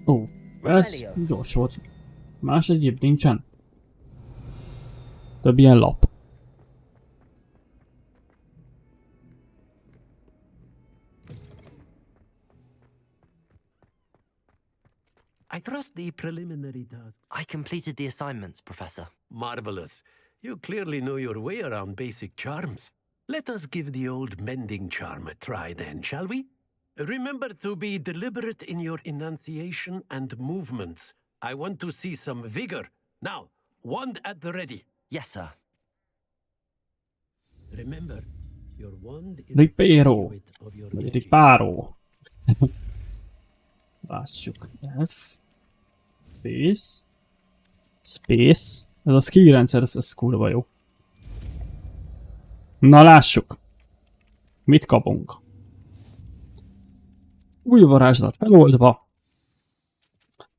Ó, ez gyors volt. Más egyéb nincsen. Több ilyen lap. I trust the preliminary task. I completed the assignments, Professor. Marvelous. You clearly know your way around basic charms. Let us give the old mending charm a try then, shall we? Remember to be deliberate in your enunciation and movements. I want to see some vigor. Now, wand at the ready. Yes, sir. Remember, your wand is Ripero. a conduit of your Vagy magic. ripáró. Lássuk. F. Space. Space. Ez a skill rendszer, ez kurva jó. Na lássuk. Mit kapunk? Új varázslat feloldva.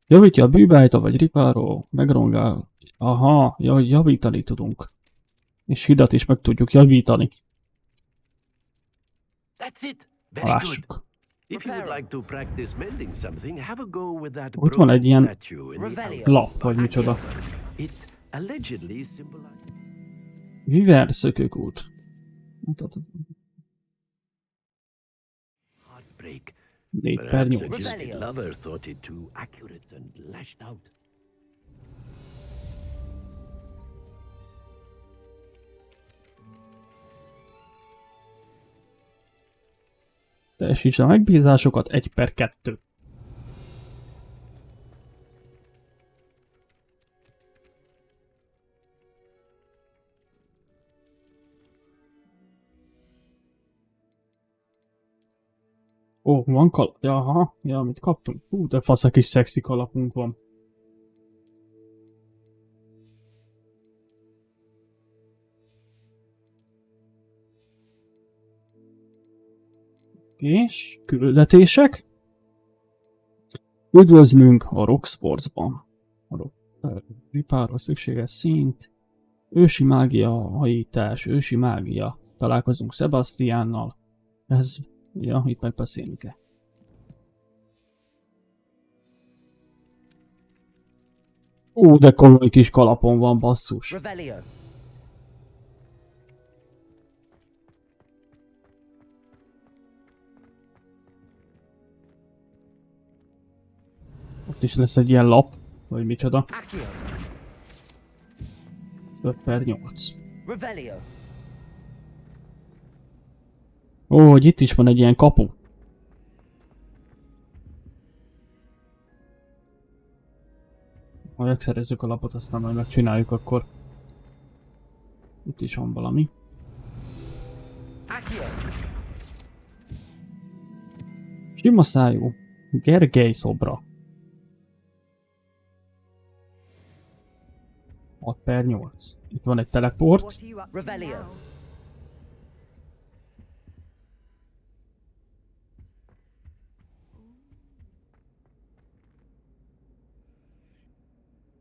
Javítja a bűbájta vagy ripáró. Megrongál. Aha, hogy javítani tudunk. És hidat is meg tudjuk javítani. That's it. Very good. Lássuk. If you would like to practice mending something, have a go with that Ott van egy broken ilyen statue in the Revelio. lap, vagy micsoda. It allegedly symbolizes Viver szökőkút. heartbreak. 4/8. Perhaps a jilted lover thought it too accurate and lashed out. Teljesíts a megbízásokat 1/2. Ó, van kalap. Jaha, ja, mit kaptunk? Hú, de fasz a kis szexi kalapunk van. És küldetések. Üdvözlünk a Rocksportsban. A Ripáról szükséges szint. Ősi mágia, hajítás, ősi mágia. Találkozunk Sebastiánnal. Ez, ja, itt megbeszélünk -e. Ó, de komoly kis kalapon van, basszus. Revelio. Ott is lesz egy ilyen lap, vagy micsoda. 5/8. Revelio. Ó, hogy itt is van egy ilyen kapu. Ha megszerezzük a lapot, aztán majd megcsináljuk, akkor itt is van valami. Sima szájú. Gergely szobra. 6/8. Itt van egy teleport. Revelio.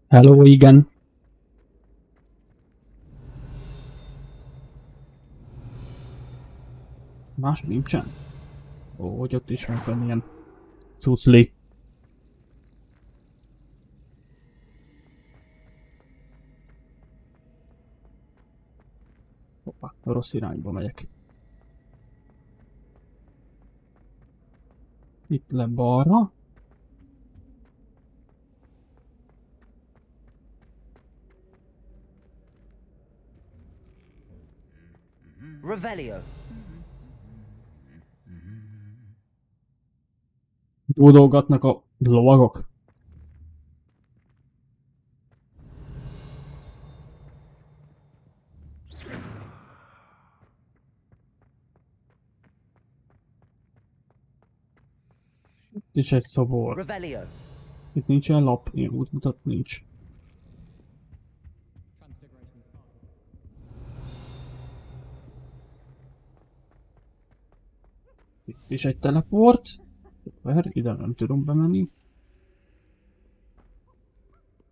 Hello, igen. Más nincsen. Ó, hogy ott is van ilyen cucli. Hoppá, rossz irányba megyek. Itt le balra. Revelio. Dúdolgatnak a lovagok. Itt is egy szobor. Revelio. Itt nincsen lap, ilyen útmutat nincs. Itt is egy teleport. Szuper, ide nem tudom bemenni.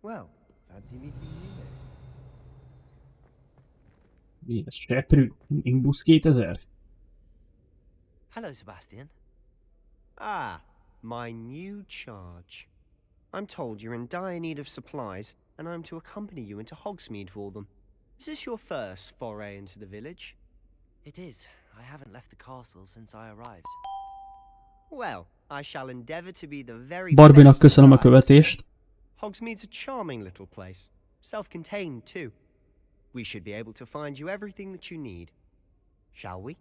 Well, fancy meeting you. Mi ez? Seprű? Nimbus 2000? Hello, Sebastian. Ah, my new charge. I'm told you're in dire need of supplies, and I'm to accompany you into Hogsmeade for them. Is this your first foray into the village? It is. I haven't left the castle since I arrived. Well, I shall endeavour to be the very Barbinak best köszönöm a guide. követést. Hogsmeade's a charming little place, self-contained too. We should be able to find you everything that you need. Shall we?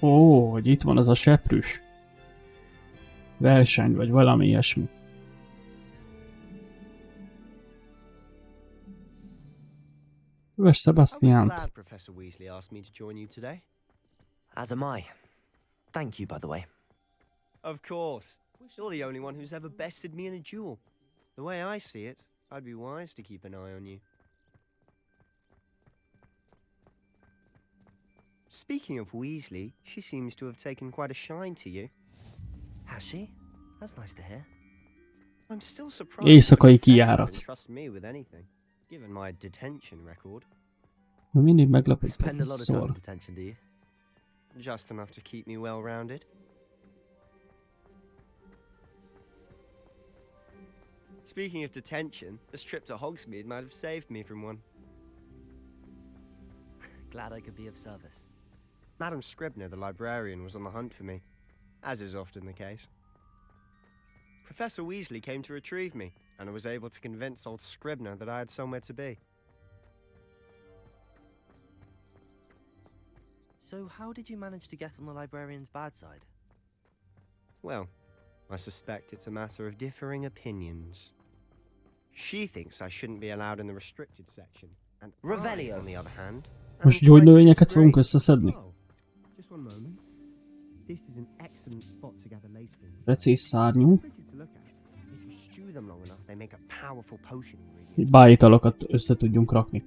Ó, hogy itt van az a seprűs verseny, vagy valami ilyesmi. Kövess I was Sebastiánt. glad Professor Weasley asked me to join you today. As am I. Thank you, by the way. Of course. You're the only one who's ever bested me in a duel. The way I see it, I'd be wise to keep an eye on you. Speaking of Weasley, she seems to have taken quite a shine to you. Has she? That's nice to hear. I'm still surprised Éjszakai the professor kijárat. would trust me with anything, given my detention record. Mindig meglepő Spend a lot of time in professzor. detention, do you? Just enough to keep me well-rounded. Speaking of detention, this trip to Hogsmeade might have saved me from one. Glad I could be of service. Madam Scribner, the librarian, was on the hunt for me, as is often the case. Professor Weasley came to retrieve me, and I was able to convince old Scribner that I had somewhere to be. So how did you manage to get on the librarian's bad side? Well, I suspect it's a matter of differing opinions. She thinks I shouldn't be allowed in the restricted section, and Revelio, I, on the other hand, Most gyógynövényeket fogunk összeszedni. Just one moment. This is an excellent spot to gather lace from. Precíz szárnyú. Pretty to look at. If you stew them long enough, they make a powerful potion ingredient. Hogy bájitalokat össze tudjunk rakni.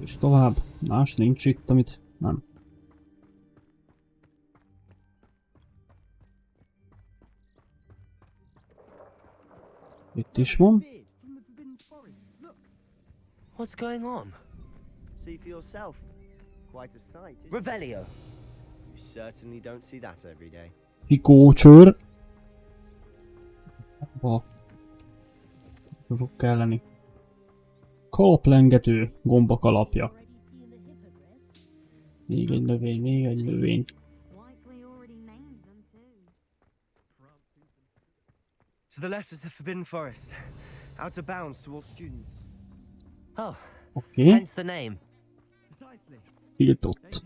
És tovább. Más nincs itt, amit nem. Itt is van. What's going on? See for yourself. Quite a sight, isn't it? Revelio. You certainly don't see that every day. Kikócsőr. Ba. Fog kelleni. Kalaplengető gombak alapja. Még egy növény, még egy növény. To the left is the Forbidden Forest. Out of bounds to all students. Oh, Oké. hence the name. Precisely. Tiltott.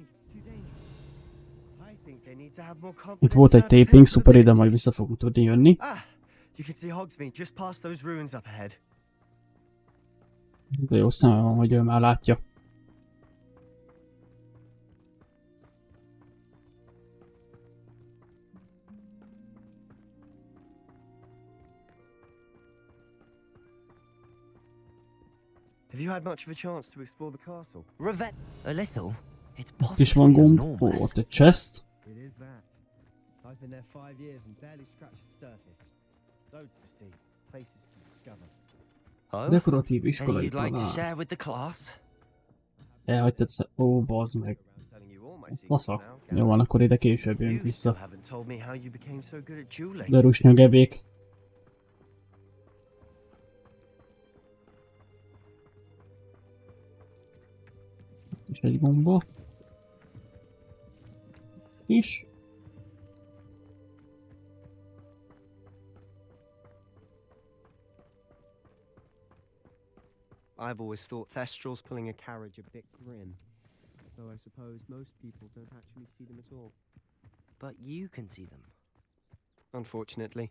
I think they need to have more Itt confidence volt in egy our taping, szuper, ide defense majd abilities. vissza fogunk tudni jönni. Ah, you can see Hogsmeade just past those ruins up ahead. De jó, szemem van, hogy ő már látja. Have you had much of a chance to explore the castle? A little. It's Itt is van positively gomb. Ó, enormous. ott egy chest. It is that. I've been there 5 years and barely scratched the surface. Loads to see, places to discover. Oh? Dekoratív Any iskolai you'd like to tanár. share with the class? Elhagytad ó, bazd meg. Around telling you all my secrets Faszak. now, Jó van, akkor ide később jönk You still vissza. haven't told me how you became so good at dueling. De rusnyagebék. És egy gomba. Is. I've always thought Thestrals pulling a carriage a bit grim. Though I suppose most people don't actually see them at all. But you can see them. Unfortunately.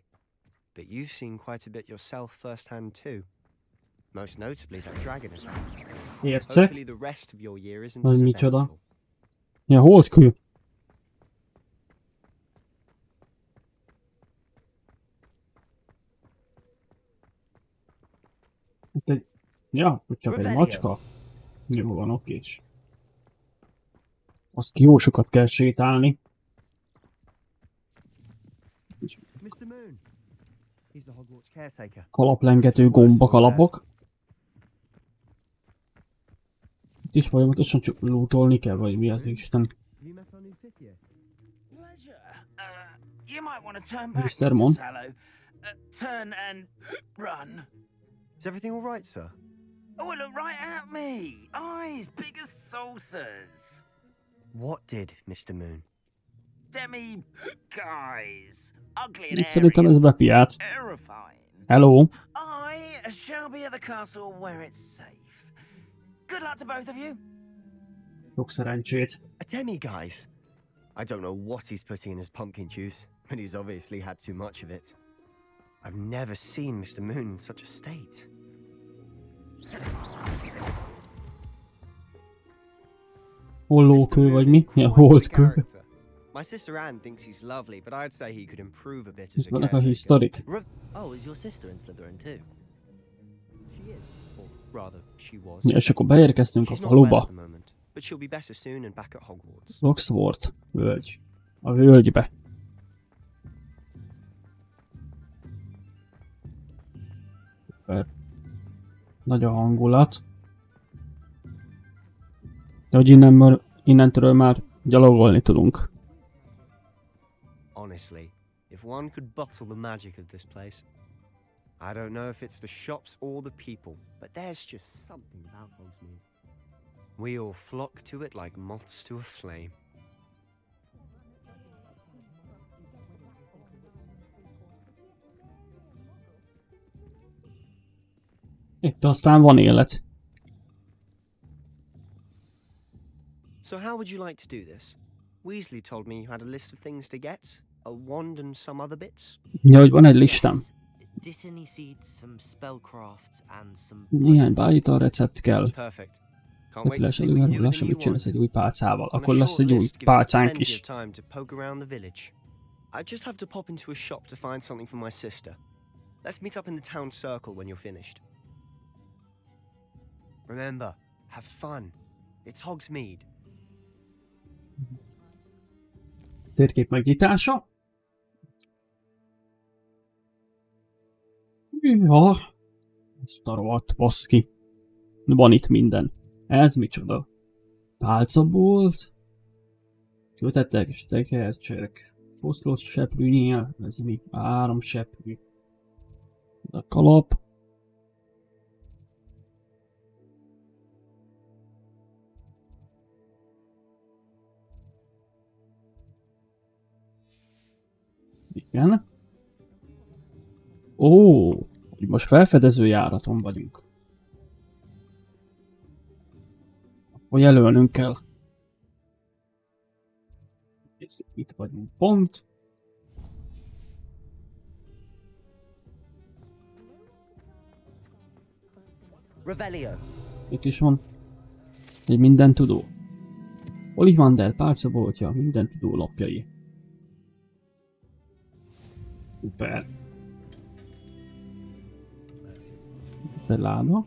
But you've seen quite a bit yourself firsthand too. Most notably that dragon attack. Ércek. Hopefully the rest of your year isn't Az as micsoda? eventful. Ja, holdkő. Itt egy... Ja, hogy csak egy Revelio. macska. Jó van, okés. Azt jó sokat kell sétálni. Mr. Moon. He's the Hogwarts caretaker. Kalaplengető gomba kalapok. Itt is folyamatosan csak lootolni kell, vagy mi az Isten? Have you met our new fifth year? Pleasure. You might want to turn back, Mr. Mon. Sallow. Turn and run. Is everything all right, sir? Oh, look right at me. Eyes big as saucers. What did, Mr. Moon? Demi guys. Ugly and Itt szerintem airy ez bepiált. terrifying. Hello. I shall be at the castle where it's safe. Good luck to both of you. Sok szerencsét. A demi, guys. I don't know what he's putting in his pumpkin juice, but he's obviously had too much of it. I've never seen Mr. Moon in such a state. Hollókő vagy mi? Ja, holdkő. My sister Anne thinks he's lovely, but I'd say he could improve a bit as Itt a vannak a caretaker. historik. Oh, is your sister in Slytherin too? She is, or rather, she was. Ja, és akkor beérkeztünk a She's not well at faluba. the moment, but she'll be better soon and back at Hogwarts. Roxford völgy. A völgybe. Szuper. Nagy a hangulat. De hogy innentől már gyalogolni tudunk. Honestly, if one could bottle the magic of this place, I don't know if it's the shops or the people, but there's just something about Hogsmeade. We all flock to it like moths to a flame. Itt aztán van élet. So how would you like to do this? Weasley told me you had a list of things to get, a wand and some other bits. Ja, hogy van egy listám. Dittany seeds, some spellcrafts and some Néhány beállító recept kell. Perfect. Can't Hogy wait to see what you do with lassan the mit new one. csinálsz egy új pálcával. On a Akkor lesz short egy új list gives me pálcánk plenty is. of time to poke around the village. I just have to pop into a shop to find something for my sister. Let's meet up in the town circle when you're finished. Remember, have fun. It's Hogsmeade. Térkép megnyitása. Ja. Ezt a rohadt baszki. Van itt minden. Ez micsoda? Pálcabolt. Kötetek és tekercsek. Foszlott seprűnyél. Ez mi? 3 seprű. A kalap. Igen. Ó, most felfedező járaton vagyunk. Hogy jelölnünk kell. Itt vagyunk pont. Revelio. Itt is van egy mindentudó. Ollivander pálcaboltja, mindentudó lapjai. Szuper. De láda.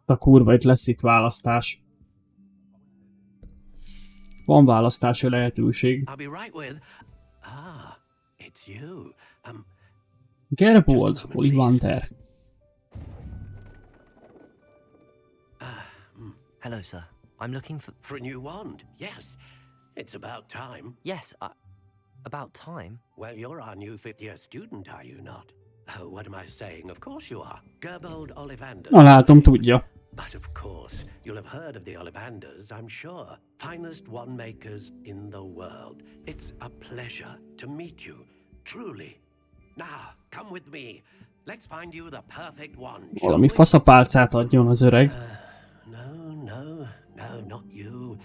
A kurva, itt lesz itt választás. Van választási lehetőség. Gerbold, Ollivander. Hello, sir. I'm looking For a new wand, yes. It's about time. Yes, about time? Well, you're our new 5th year student, are you not? Oh, what am I saying? Of course you are. Gerbold Ollivander. Na látom, tudja. But of course, you'll have heard of the Ollivanders, I'm sure. Finest wand makers in the world. It's a pleasure to meet you, truly. Now, come with me. Let's find you the perfect one. Valami faszapálcát adjon az öreg. No, not you.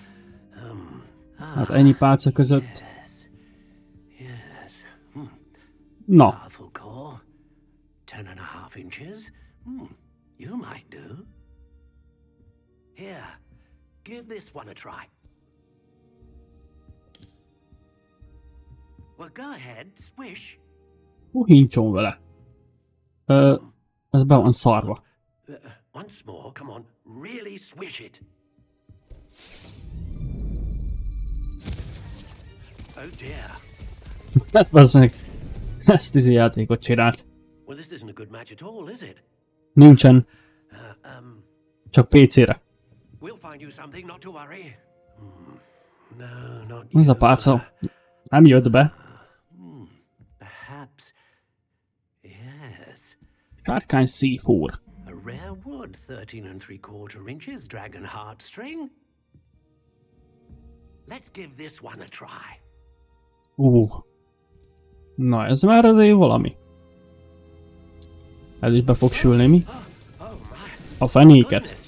Hát ennyi pálca között. Yes. Na. Powerful core. 10.5 inches. You might do. Here, give this one a try. Well, go ahead, swish. Hincson vele. Ez be van szarva. Once more, come on, really swish it. Oh dear. Hát bazzeg. Ezt izé játékot csinált. Well, this isn't a good match at all, is it? Nincsen. Csak PC-re. We'll find you something, not to worry. No, not Ez a pálca nem jött be. Perhaps. Yes. Sárkány szívhúr. A rare wood, 13 3/4 inches, dragon heartstring. Let's give this one a try. Na ez már azért valami. Ez is be fog sülni, mi? A fenéket.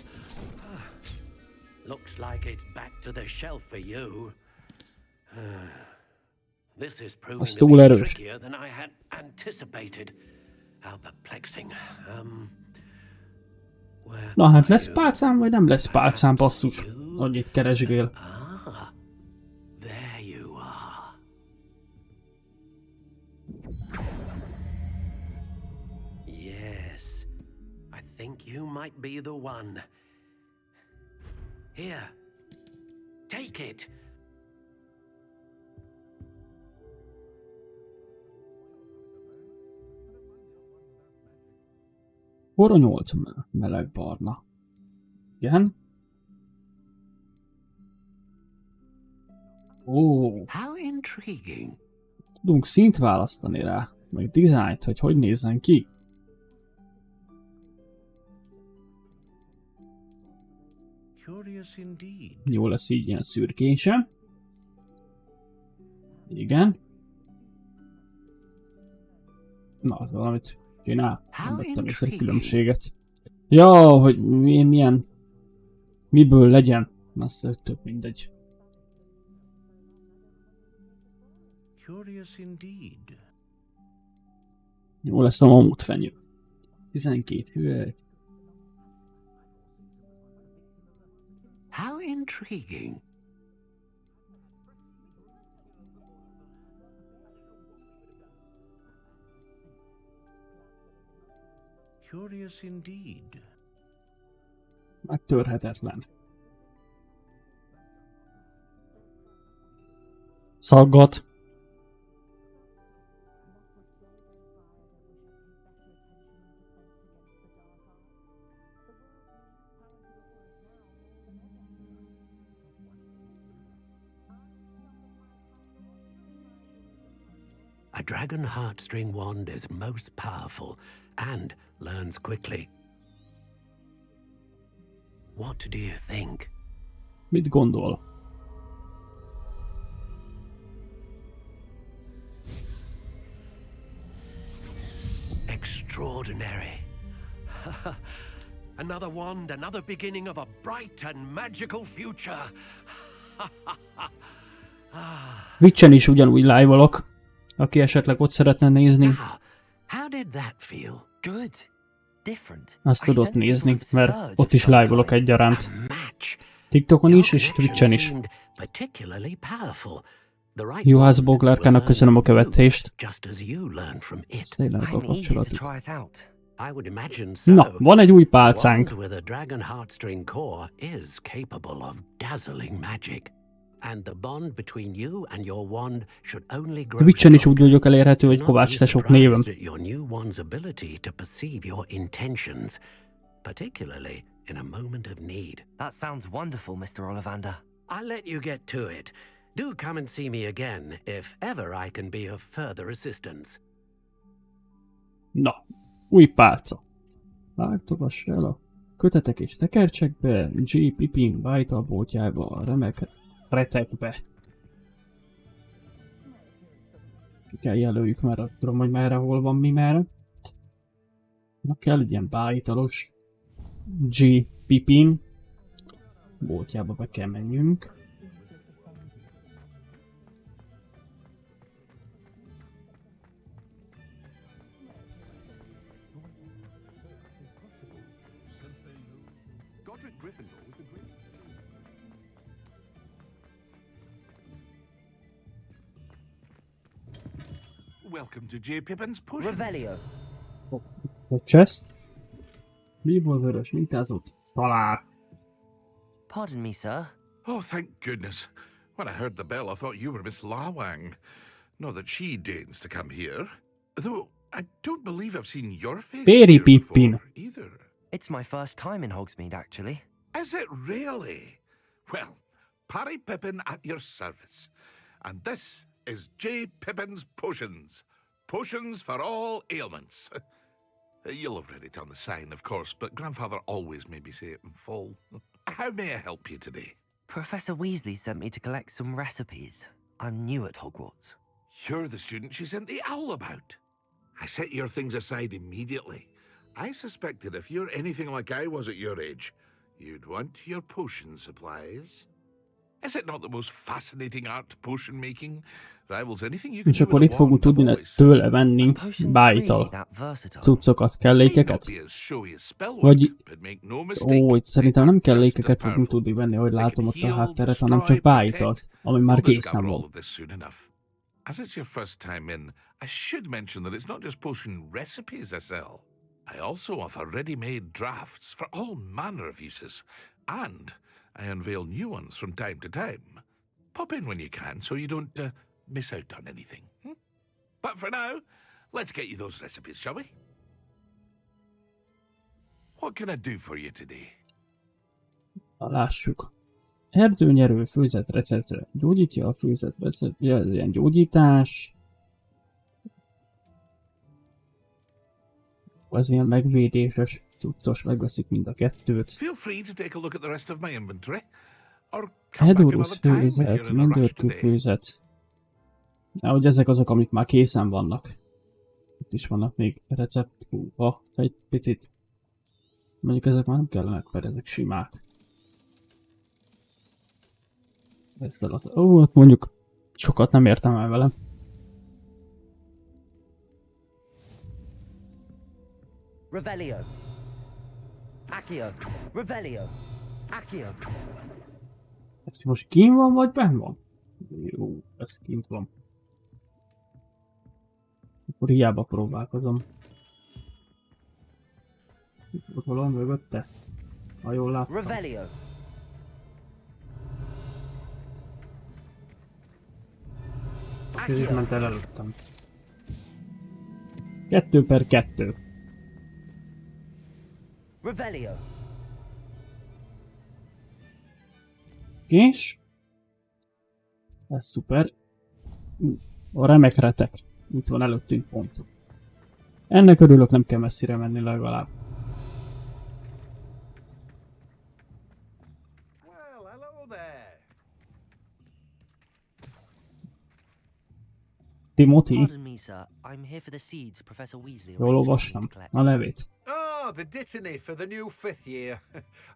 Looks like it's back to the shelf for you. This is proving to be trickier than I had anticipated. How perplexing. Na hát lesz pálcám, vagy nem lesz pálcám, basszus? Annyit keresgél. There you are. Yes, I think you might be the one. Here, take it. Horonyolt melegbarna. Igen? How intriguing. Tudunk színt választani rá, meg dizájnt, hogy nézzen ki. Curious indeed. Jó lesz így ilyen szürkése. Igen. Na, valamit csinál. Nem vettem észre különbséget. Ja, hogy milyen... Miből legyen. Azt több mindegy. Curious indeed. Jó lesz a mamutfenyő. 12 hülye. How intriguing. Curious indeed. Megtörhetetlen. Szaggat. A dragon heartstring wand is most powerful and learns quickly. What do you think? Mit gondol? Extraordinary. Another wand, another beginning of a bright and magical future. Twitchen is ugyanúgy live-olok, aki esetleg ott szeretne nézni. How did that feel? Good. Different. Azt tudod nézni, mert ott is live-olok egyaránt. TikTokon is, és Twitchen is. Juhász Boglárkának köszönöm a követést. Tényleg a kapcsolatuk. Na, van egy új pálcánk. Twitchen is úgy vagyok elérhető, hogy KovacsTesok névem. Particularly in a moment of need. That sounds wonderful, Mr. Ollivander. I'll let you get to it. Do come and see me again if ever I can be of further assistance. Na, új pálca. Vágtogass el a kötetek és tekercsekbe, G. Pippin bájtalbótjába, a remek retekbe. Ki kell jelöljük, mert tudom, hogy merre, hol van, mi merre. Na kell egy ilyen bájtalos G. Pippin bótjába be kell menjünk. Welcome to J. Pippin's Push. Revelio. A chest. Bíból vörös mintázott. Talál. Pardon me, sir. Oh, thank goodness. When I heard the bell, I thought you were Miss Lawang. Not that she deigns to come here. Though, I don't believe I've seen your face Péri here Pippin. before, either. It's my first time in Hogsmeade, actually. Is it really? Well, Parry Pippin at your service. And this is J. Pippin's Potions. Potions for all ailments. You'll have read it on the sign, of course, but Grandfather always made me say it in full. How may I help you today? Professor Weasley sent me to collect some recipes. I'm new at Hogwarts. You're the student she sent the owl about. I set your things aside immediately. I suspected if you're anything like I was at your age, you'd want your potion supplies. Is it not the most fascinating art, potion making? Rivals anything you can És do akkor with itt a fogunk wand tudni of voice. tőle venni bájtal cuccokat, kellékeket. Vagy... Ó, itt szerintem nem kellékeket fogunk tudni venni, hogy látom ott a hátteret, hanem csak bájtalt, ami már készen van. As it's your first time in, I should mention that it's not just potion recipes I sell. I also offer ready-made drafts for all manner of uses, and I unveil new ones from time to time. Pop in when you can so you don't miss out on anything. But for now, let's get you those recipes, shall we? What can I do for you today? Lássuk. Erdőnyerő főzet receptre. Gyógyítja a főzet receptre. Ez ilyen gyógyítás. Az ilyen megvédéses cuccos, megveszik mind a kettőt. Feel free to take a look at the rest of my inventory. Hedurus főzet, mendőrkő főzet. Ahogy ezek azok, amik már készen vannak. Itt is vannak még recept. Egy picit. Mondjuk ezek már nem kellenek, mert ezek simák. Ott mondjuk sokat nem értem el vele. Revelio. Accio. Revelio. Accio. Ez most kint van, vagy benn van? Jó, ez kint van. Akkor hiába próbálkozom. Ott valami mögötte? Ha jól láttam. Revelio. Kicsit ment el előttem. 2/2. Revelio. És? Ez szuper. A remek retek. Itt van előttünk pont. Ennek örülök, nem kell messzire menni legalább. Well, hello there. Timothy. Pardon me, sir. I'm here for the seeds Professor Weasley Jól olvastam. A levét. Ah, the dittany for the new 5th year.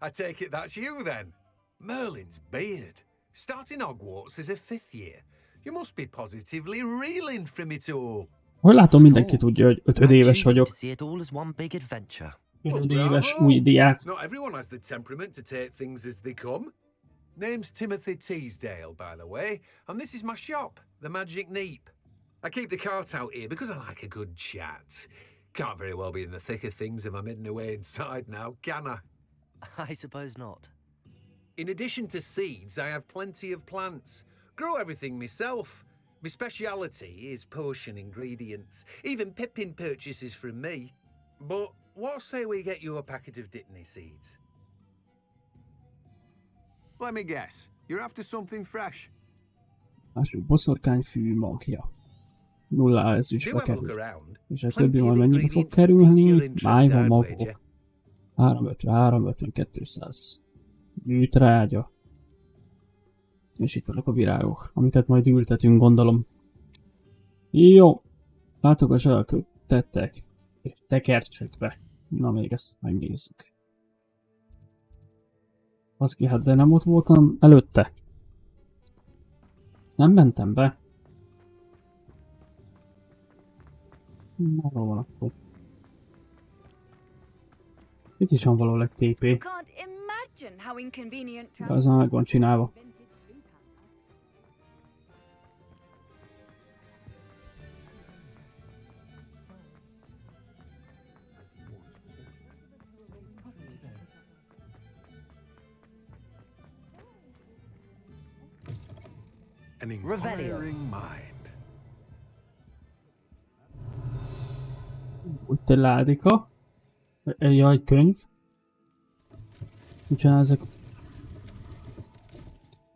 I take it that's you then. Merlin's beard. Starting Hogwarts as a 5th year. You must be positively reeling from it all. Hogy látom, mindenki tudja, hogy 5 éves vagyok. To see it all as one big adventure. 5 éves új diák. Not everyone has the temperament to take things as they come. Name's Timothy Teasdale, by the way, and this is my shop, the Magic Neep. I keep the cart out here because I like a good chat. Can't very well be in the thick of things if I'm hidden away inside now, can I? I suppose not. In addition to seeds, I have plenty of plants. Grow everything myself. My speciality is potion ingredients. Even Pippin purchases from me. But what say we get you a packet of Dittany seeds? Let me guess. You're after something fresh. Lássuk, boszorkányfű magja. 0 ezüstbe kerül. És a többi majd mennyibe fog kerülni? Májva magok. 350, 200. Gyűjtrágya. És itt vannak a virágok, amiket majd ültetünk, gondolom. Jó. Látogass el a kötettek. És tekertsek be. Na, még ezt megnézzük. Baszki, hát de nem ott voltam előtte. Nem mentem be. Na, hol van akkor? Itt is van való TP. Az már meg van csinálva. An inquiring mind. Úgy te ládika. Jaj, könyv. Úgyhogy ezek...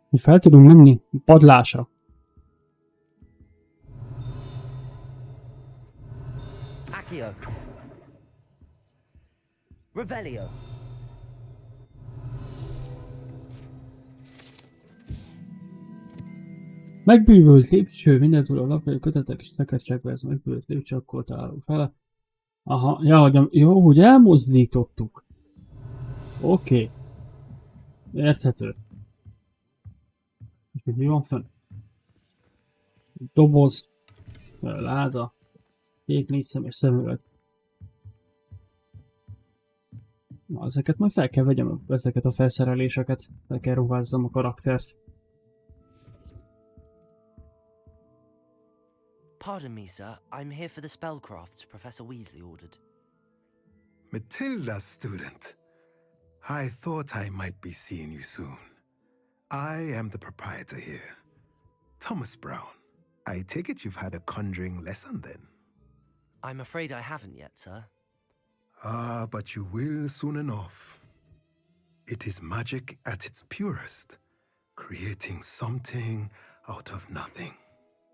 Mi fel tudunk menni padlásra. Accio. Revelio. Megbűvölt lépcső, mindentúl a lapjai kötetek és tekercsekbe, ez megbűvölt lépcső, akkor találunk fel. Aha, ja, jó, hogy elmozdítottuk. Oké. Érthető. És mi van fenn? Doboz, láda, kék 4 szemes szemüveg. Na, ezeket majd fel kell vegyem, ezeket a felszereléseket, fel kell ruházzam a karaktert. Pardon me, sir. I'm here for the spellcrafts Professor Weasley ordered. Matilda's student. I thought I might be seeing you soon. I am the proprietor here, Thomas Brown. I take it you've had a conjuring lesson then? I'm afraid I haven't yet, sir. Ah, but you will soon enough. It is magic at its purest, creating something out of nothing.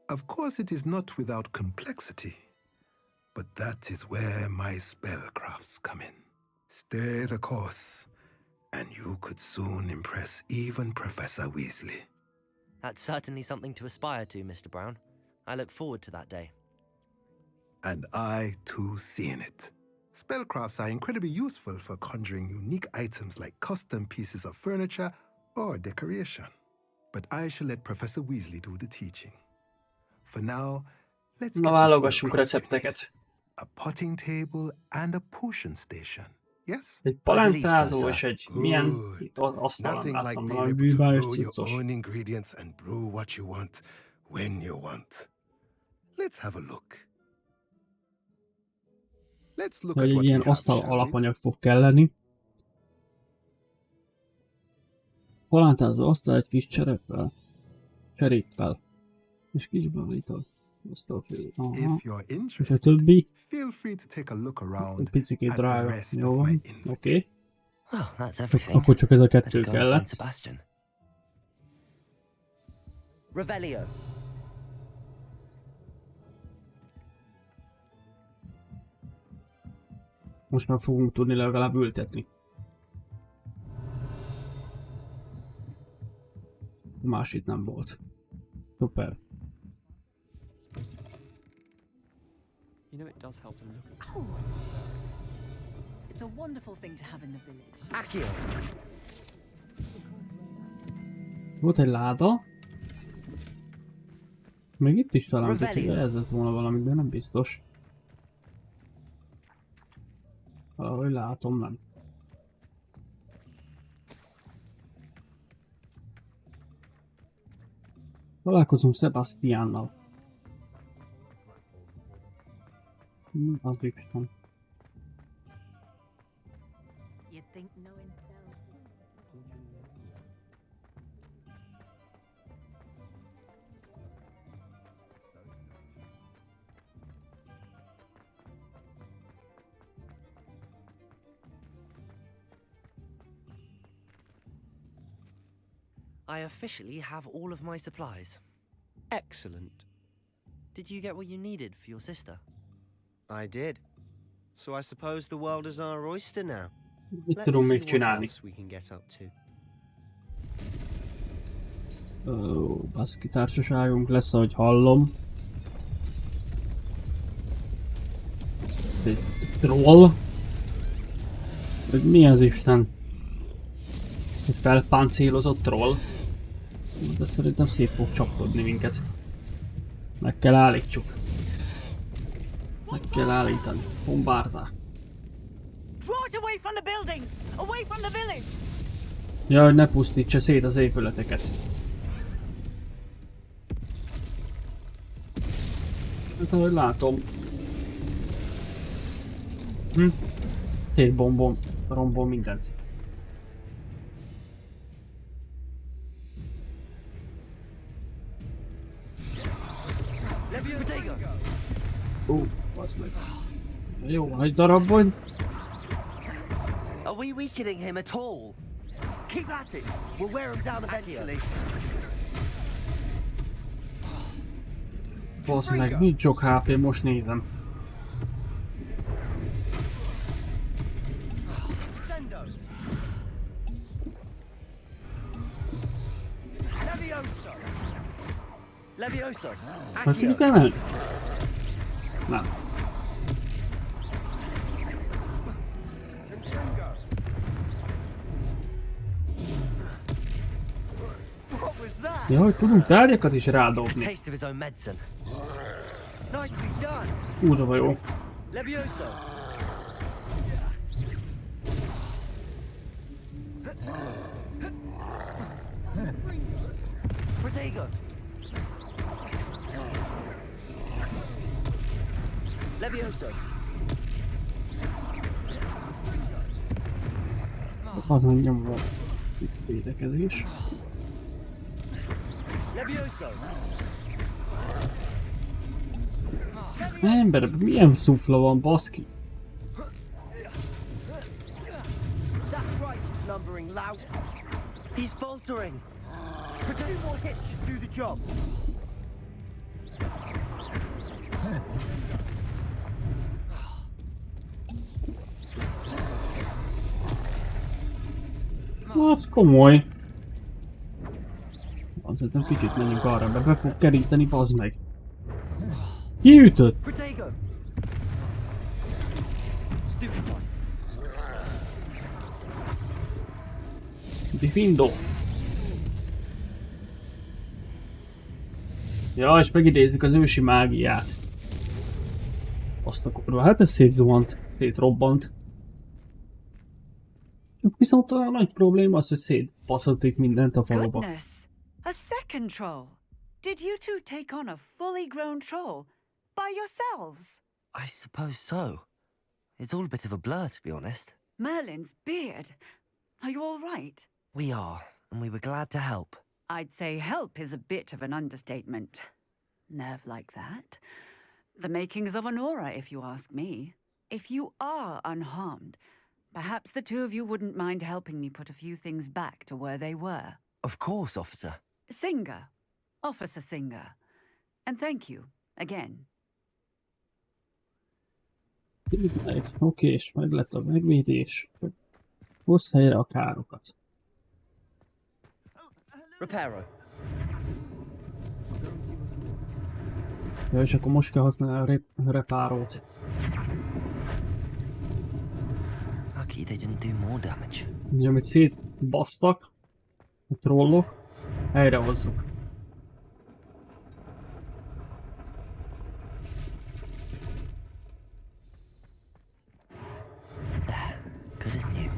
Of course, it is not without complexity, but that is where my spellcrafts come in. Stay the course, and you could soon impress even Professor Weasley. That's certainly something to aspire to, Mr. Brown. I look forward to that day. and I too seeing it. Spellcrafts are incredibly useful for conjuring unique items like custom pieces of furniture or decoration. But I shall let Professor Weasley do the teaching. For now, let's get the spellcrafts. A potting table and a potion station. Yes? Egy palántázó és egy milyen asztalon Nothing like láttam being valami able to bűvályos grow your cuccos. own ingredients and brew what you want when you want. Let's have a look. Let's look at Egy what ilyen we have, asztal shall we? alapanyag fog kelleni. Palántázó asztal egy kis cseréppel. És kis bevétel. Aha. És a többi. Feel free to take a look around Egy picikét at the drága. rest Jó of van. my Oké. Well, that's everything. Akkor csak ez a kettő Better go and find kellett. Sebastian. Revelio. Most már fogunk tudni legalább ültetni. Más itt nem volt. Szuper. You know, it does help to look at. Oh. It's a wonderful thing to have in the village. Accio. Volt egy láda. Még itt is talán bejelzett volna valamit, de nem biztos. Valahogy látom, nem. Találkozunk Sebastiannal. Az Isten. You'd think knowing spells. I officially have all of my supplies. Excellent. Did you get what you needed for your sister? I did. So I suppose the world is our oyster now. Mit Let's tudunk see még what csinálni? else we can get up to. Baszki társaságunk lesz, ahogy hallom. Egy troll. Mi az Isten? Egy felpáncélozott troll. De szerintem szét fog csapkodni minket. Meg kell állítsuk. Meg kell állítani. Bombárdá. Draw it away from the buildings! Away from the village! Jaj, ne pusztítsa szét az épületeket. Hát ahogy látom. Szétbombom, rombol mindent. Bazd meg. Jó, egy darab vagy. Are we weakening him at all? Keep at it. We'll wear him down eventually. Bazd meg, nincs sok HP, most nézem. Levioso. Hát tudjuk emelni? Nem. Ja, hogy tudunk tárgyakat is rádobni. Taste of his own medicine. Nicely done. Kurva jó. Levioso. Protego. Levioso. Az mondjam, volt védekezés. Levioso. Ember, milyen szufla van, baszki? That's right, lumbering lout. He's faltering. Two more hits should do the job. Az komoly. Azért nem kicsit menjünk arra, mert be fog keríteni, bazd meg. Ki ütött? Protego. Diffindo. Ja, és megidézzük az ősi mágiát. Azt a kurva, hát ez szétzuhant, szétrobbant. Viszont a nagy probléma az, hogy szétbaszott itt mindent a faluba. Goodness! A second troll! Did you two take on a fully grown troll? By yourselves? I suppose so. It's all a bit of a blur, to be honest. Merlin's beard! Are you all right? We are, and we were glad to help. I'd say help is a bit of an understatement. Nerve like that. The makings of an aura, if you ask me. If you are unharmed, perhaps the two of you wouldn't mind helping me put a few things back to where they were. Of course, officer. Singer. Officer Singer. And thank you, again. Oké, és meg lett a megvédés. Hozz helyre a károkat. Reparo. Ja, és akkor most kell használni a repárót. Lucky they didn't do more damage. Ugye, amit szétbasztak, a trollok, helyrehozzuk. Good as new.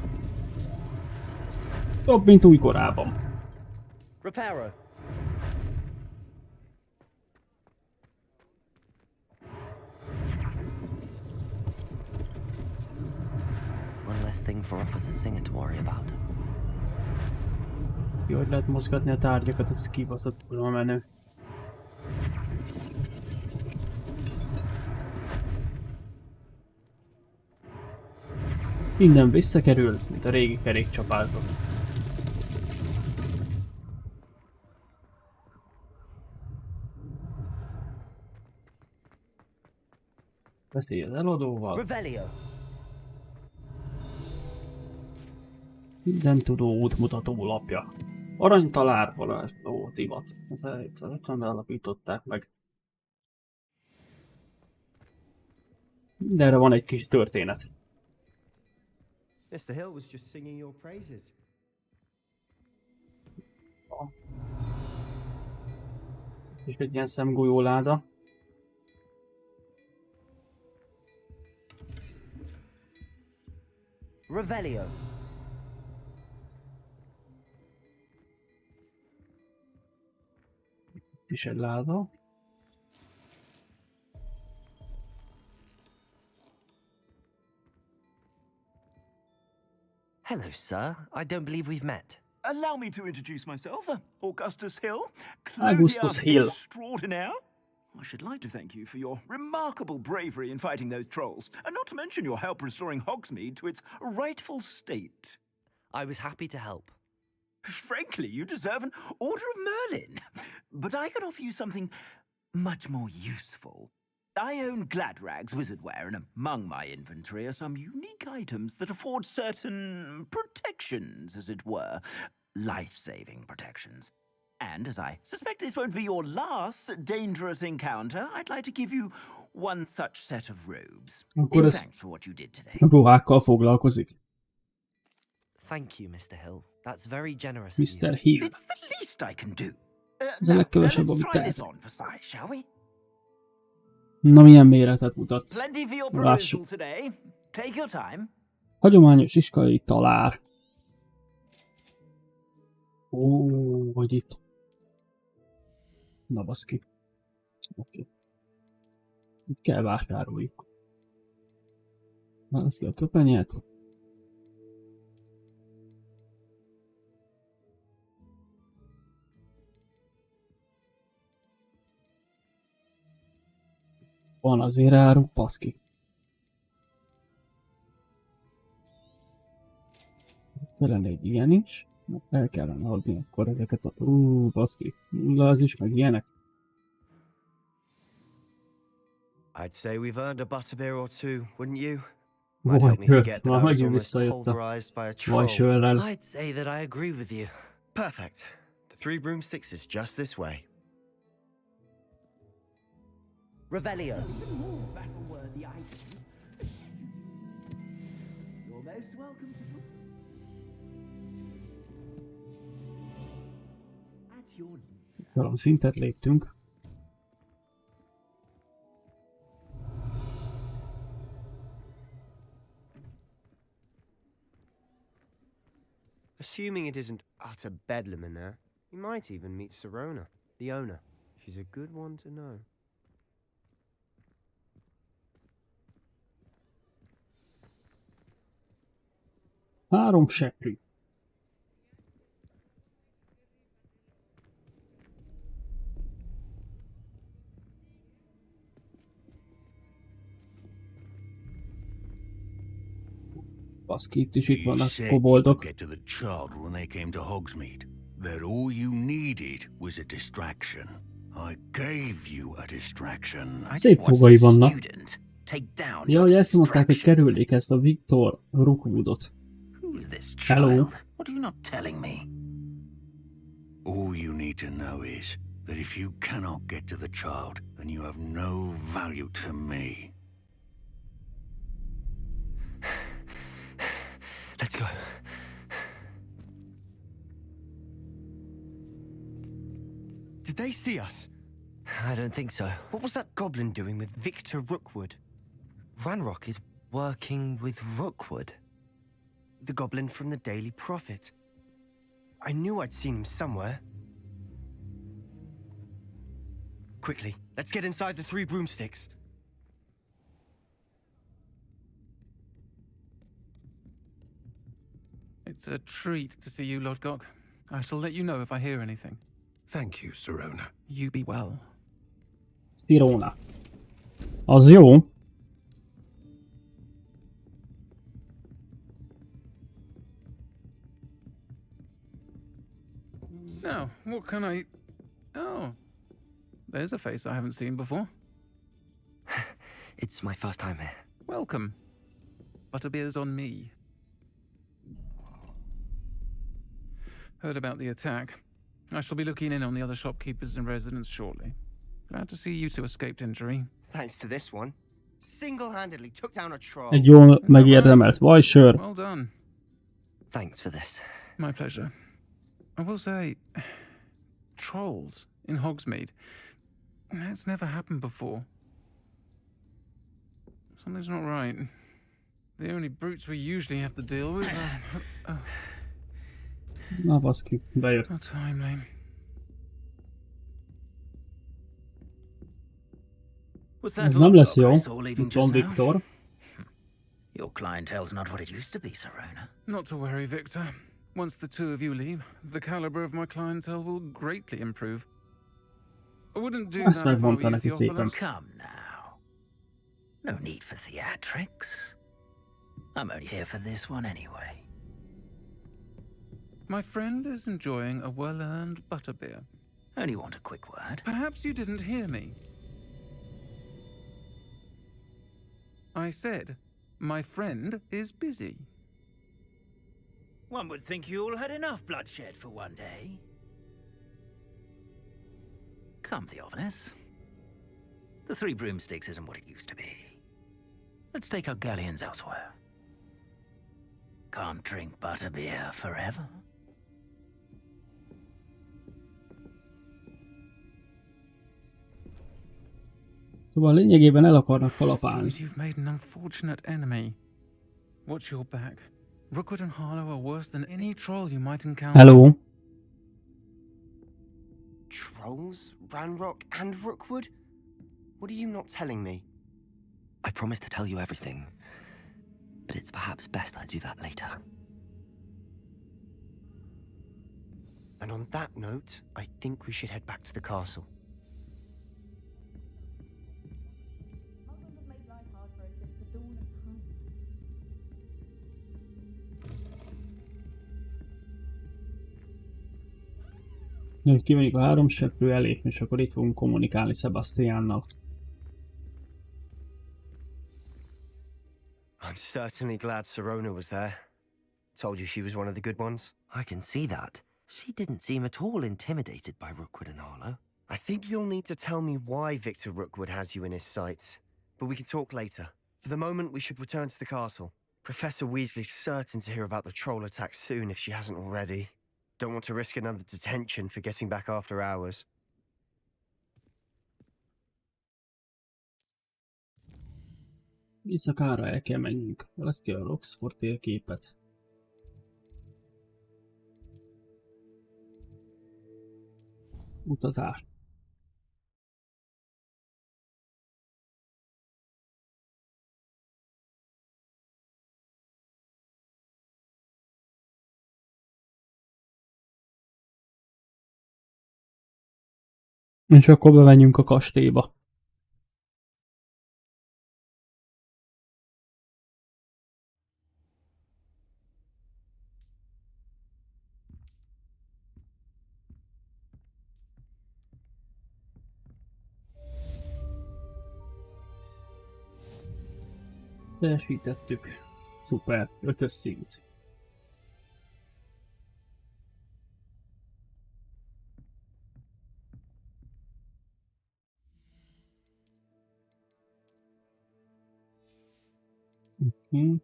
Jobb, mint újkorában. Reparo. One less thing for Officer Singer to worry about. Jó, hogy lehet mozgatni a tárgyakat, ez kibaszott kurva menő. Minden visszakerül, mint a régi kerékcsapásban. Beszélj az eladóval. Revelio. Minden tudó útmutató lapja. Aranytalár, varázsló, divat. Ezeket alapították meg. Mindenre van egy kis történet. Mr. Hill was just singing your praises. És egy ilyen szemgolyó láda. Revelio. Itt is egy láda. Hello, sir. I don't believe we've met. Allow me to introduce myself, Augustus Hill. Augustus Hill. Extraordinaire. I should like to thank you for your remarkable bravery in fighting those trolls, and not to mention your help restoring Hogsmeade to its rightful state. I was happy to help. Frankly, you deserve an Order of Merlin. But I can offer you something much more useful. I own Gladrag's wizardware, and among my inventory are some unique items that afford certain protections, as it were. Life-saving protections. And as I suspect this won't be your last dangerous encounter, I'd like to give you one such set of robes. In thanks for what you did today. Ruhákkal foglalkozik. Thank you, Mr. Hill. That's very generous Mr. of you. Hill. It's the least I can do. Ez a legkevesebb, Let's amit try this tehet. on for size, shall we? Na, milyen méretet mutat? Plenty for your Lássuk. perusal today. Take your time. Hagyományos iskolai talár. Ó, hogy itt. Na baszki. Oké. Itt kell vásároljuk. Válasz ki a köpenyet. Van azért áru, baszki. Kellene egy ilyen is. El kellene adni akkor ezeket a... baszki. Az is, meg ilyenek. I'd say we've earned a butterbeer or two, wouldn't you? Might help me forget that I was megint almost visszajött a pulverized by a troll. vajsőrrel. I'd say that I agree with you. Perfect. The 3 broomsticks is just this way. Revelio. Even more battle-worthy items. You're most welcome to. Valami szintet léptünk. Assuming it isn't utter bedlam in there, you might even meet Sirona, the owner. She's a good one to know. Három seprű. Baszki, itt is itt vannak koboldok. Get to the child when they came to Hogsmeade. That all you needed was a distraction. I gave you a distraction. Szép fogai vannak. Ja, hogy ezt mondták, hogy kerüljék ezt a Viktor Rookwoodot. Hello. What are you not telling me? All you need to know is that if you cannot get to the child, then you have no value to me. Let's go. Did they see us? I don't think so. What was that goblin doing with Victor Rookwood? Ranrock is working with Rookwood. The goblin from the Daily Prophet. I knew I'd seen him somewhere. Quickly, let's get inside the 3 broomsticks. It's a treat to see you, Lodgok. I shall let you know if I hear anything. Thank you, Sirona. You be well. Sirona. Az jó. Now, what can I... Oh. There's a face I haven't seen before. It's my first time here. Welcome. Butterbeer's on me. Heard about the attack. I shall be looking in on the other shopkeepers and residents shortly. Glad to see you two escaped injury. Thanks to this one. Single-handedly took down a troll. Egy jól megérdemelt vajsör. Well done. Thanks for this. My pleasure. I will say, trolls in Hogsmeade. That's never happened before. Something's not right. The only brutes we usually have to deal with are... Na baszki, bejött. How timely. Ez nem lesz jó. Itt van Viktor. Your clientele's not what it used to be, Sirona. Not to worry, Victor. Once the two of you leave, the caliber of my clientele will greatly improve. I wouldn't do that if I were you, Theophilus. Come now. No need for theatrics. I'm only here for this one anyway. My friend is enjoying a well-earned butterbeer. Only want a quick word. Perhaps you didn't hear me. I said, my friend is busy. One would think you all had enough bloodshed for one day. Come, Theophilus. The 3 broomsticks isn't what it used to be. Let's take our galleons elsewhere. Can't drink butterbeer forever. Szóval lényegében el akarnak kalapálni. You've made an unfortunate enemy. Watch your back. Rookwood and Harlow are worse than any troll you might encounter. Hello. Trolls? Ranrock and Rookwood? What are you not telling me? I promise to tell you everything, but it's perhaps best I do that later. And on that note, I think we should head back to the castle. Hogy kimegyünk a 3 seprő elé, és akkor itt fogunk kommunikálni Sebastiannal. I'm certainly glad Sirona was there. Told you she was one of the good ones. I can see that. She didn't seem at all intimidated by Rookwood and Harlow. I think you'll need to tell me why Victor Rookwood has you in his sights. But we can talk later. For the moment, we should return to the castle. Professor Weasley's certain to hear about the troll attack soon if she hasn't already. Don't want to risk another detention for getting back after hours. Éjszakára el kell menjünk. Valaki ki a Roxford térképet. Utazás. És akkor bemenjünk a kastélyba. Teljesítettük. Szuper, 5-ös szint.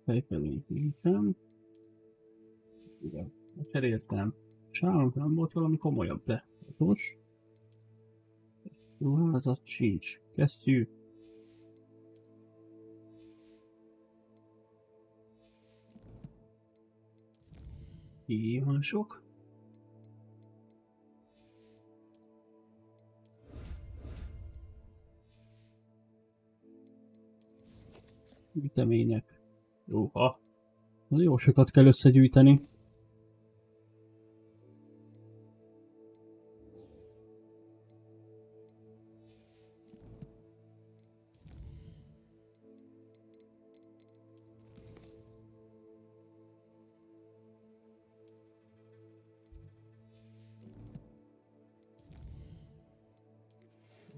Fejfelépítem. Igen, cseréltem. Sálunk nem volt valami komolyabb, de most. Ruházat sincs. Kesztyű. Kihívások. Vitamények. Jóha. Jó sokat kell összegyűjteni.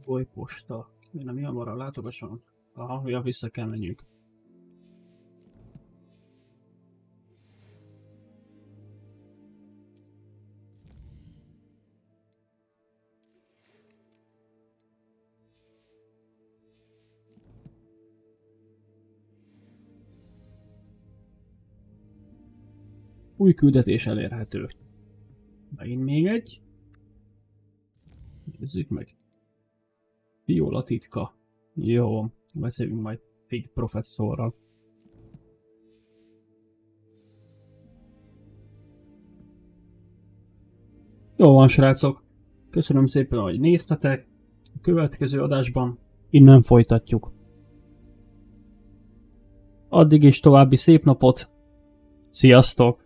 Bolyposta. Nem mi hamarabb látogasson? Aha, ja, vissza kell menjünk. Új küldetés elérhető. Megint még egy. Nézzük meg. Viola titka. Jó, beszélünk majd Fig professzorral. Jó van, srácok. Köszönöm szépen, hogy néztetek. A következő adásban innen folytatjuk. Addig is további szép napot. Sziasztok!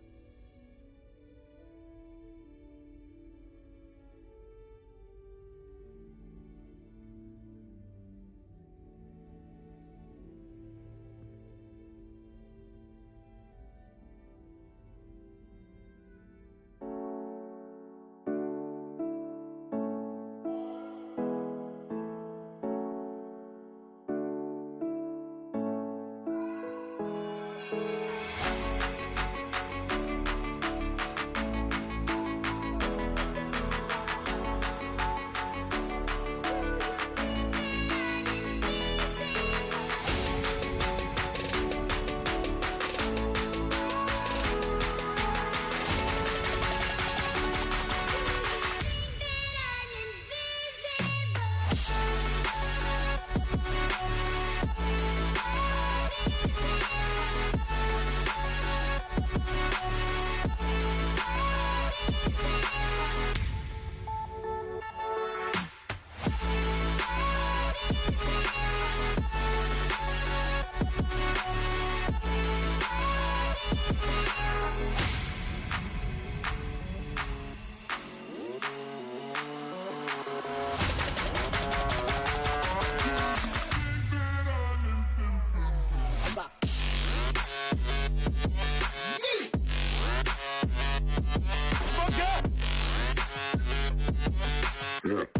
Yeah.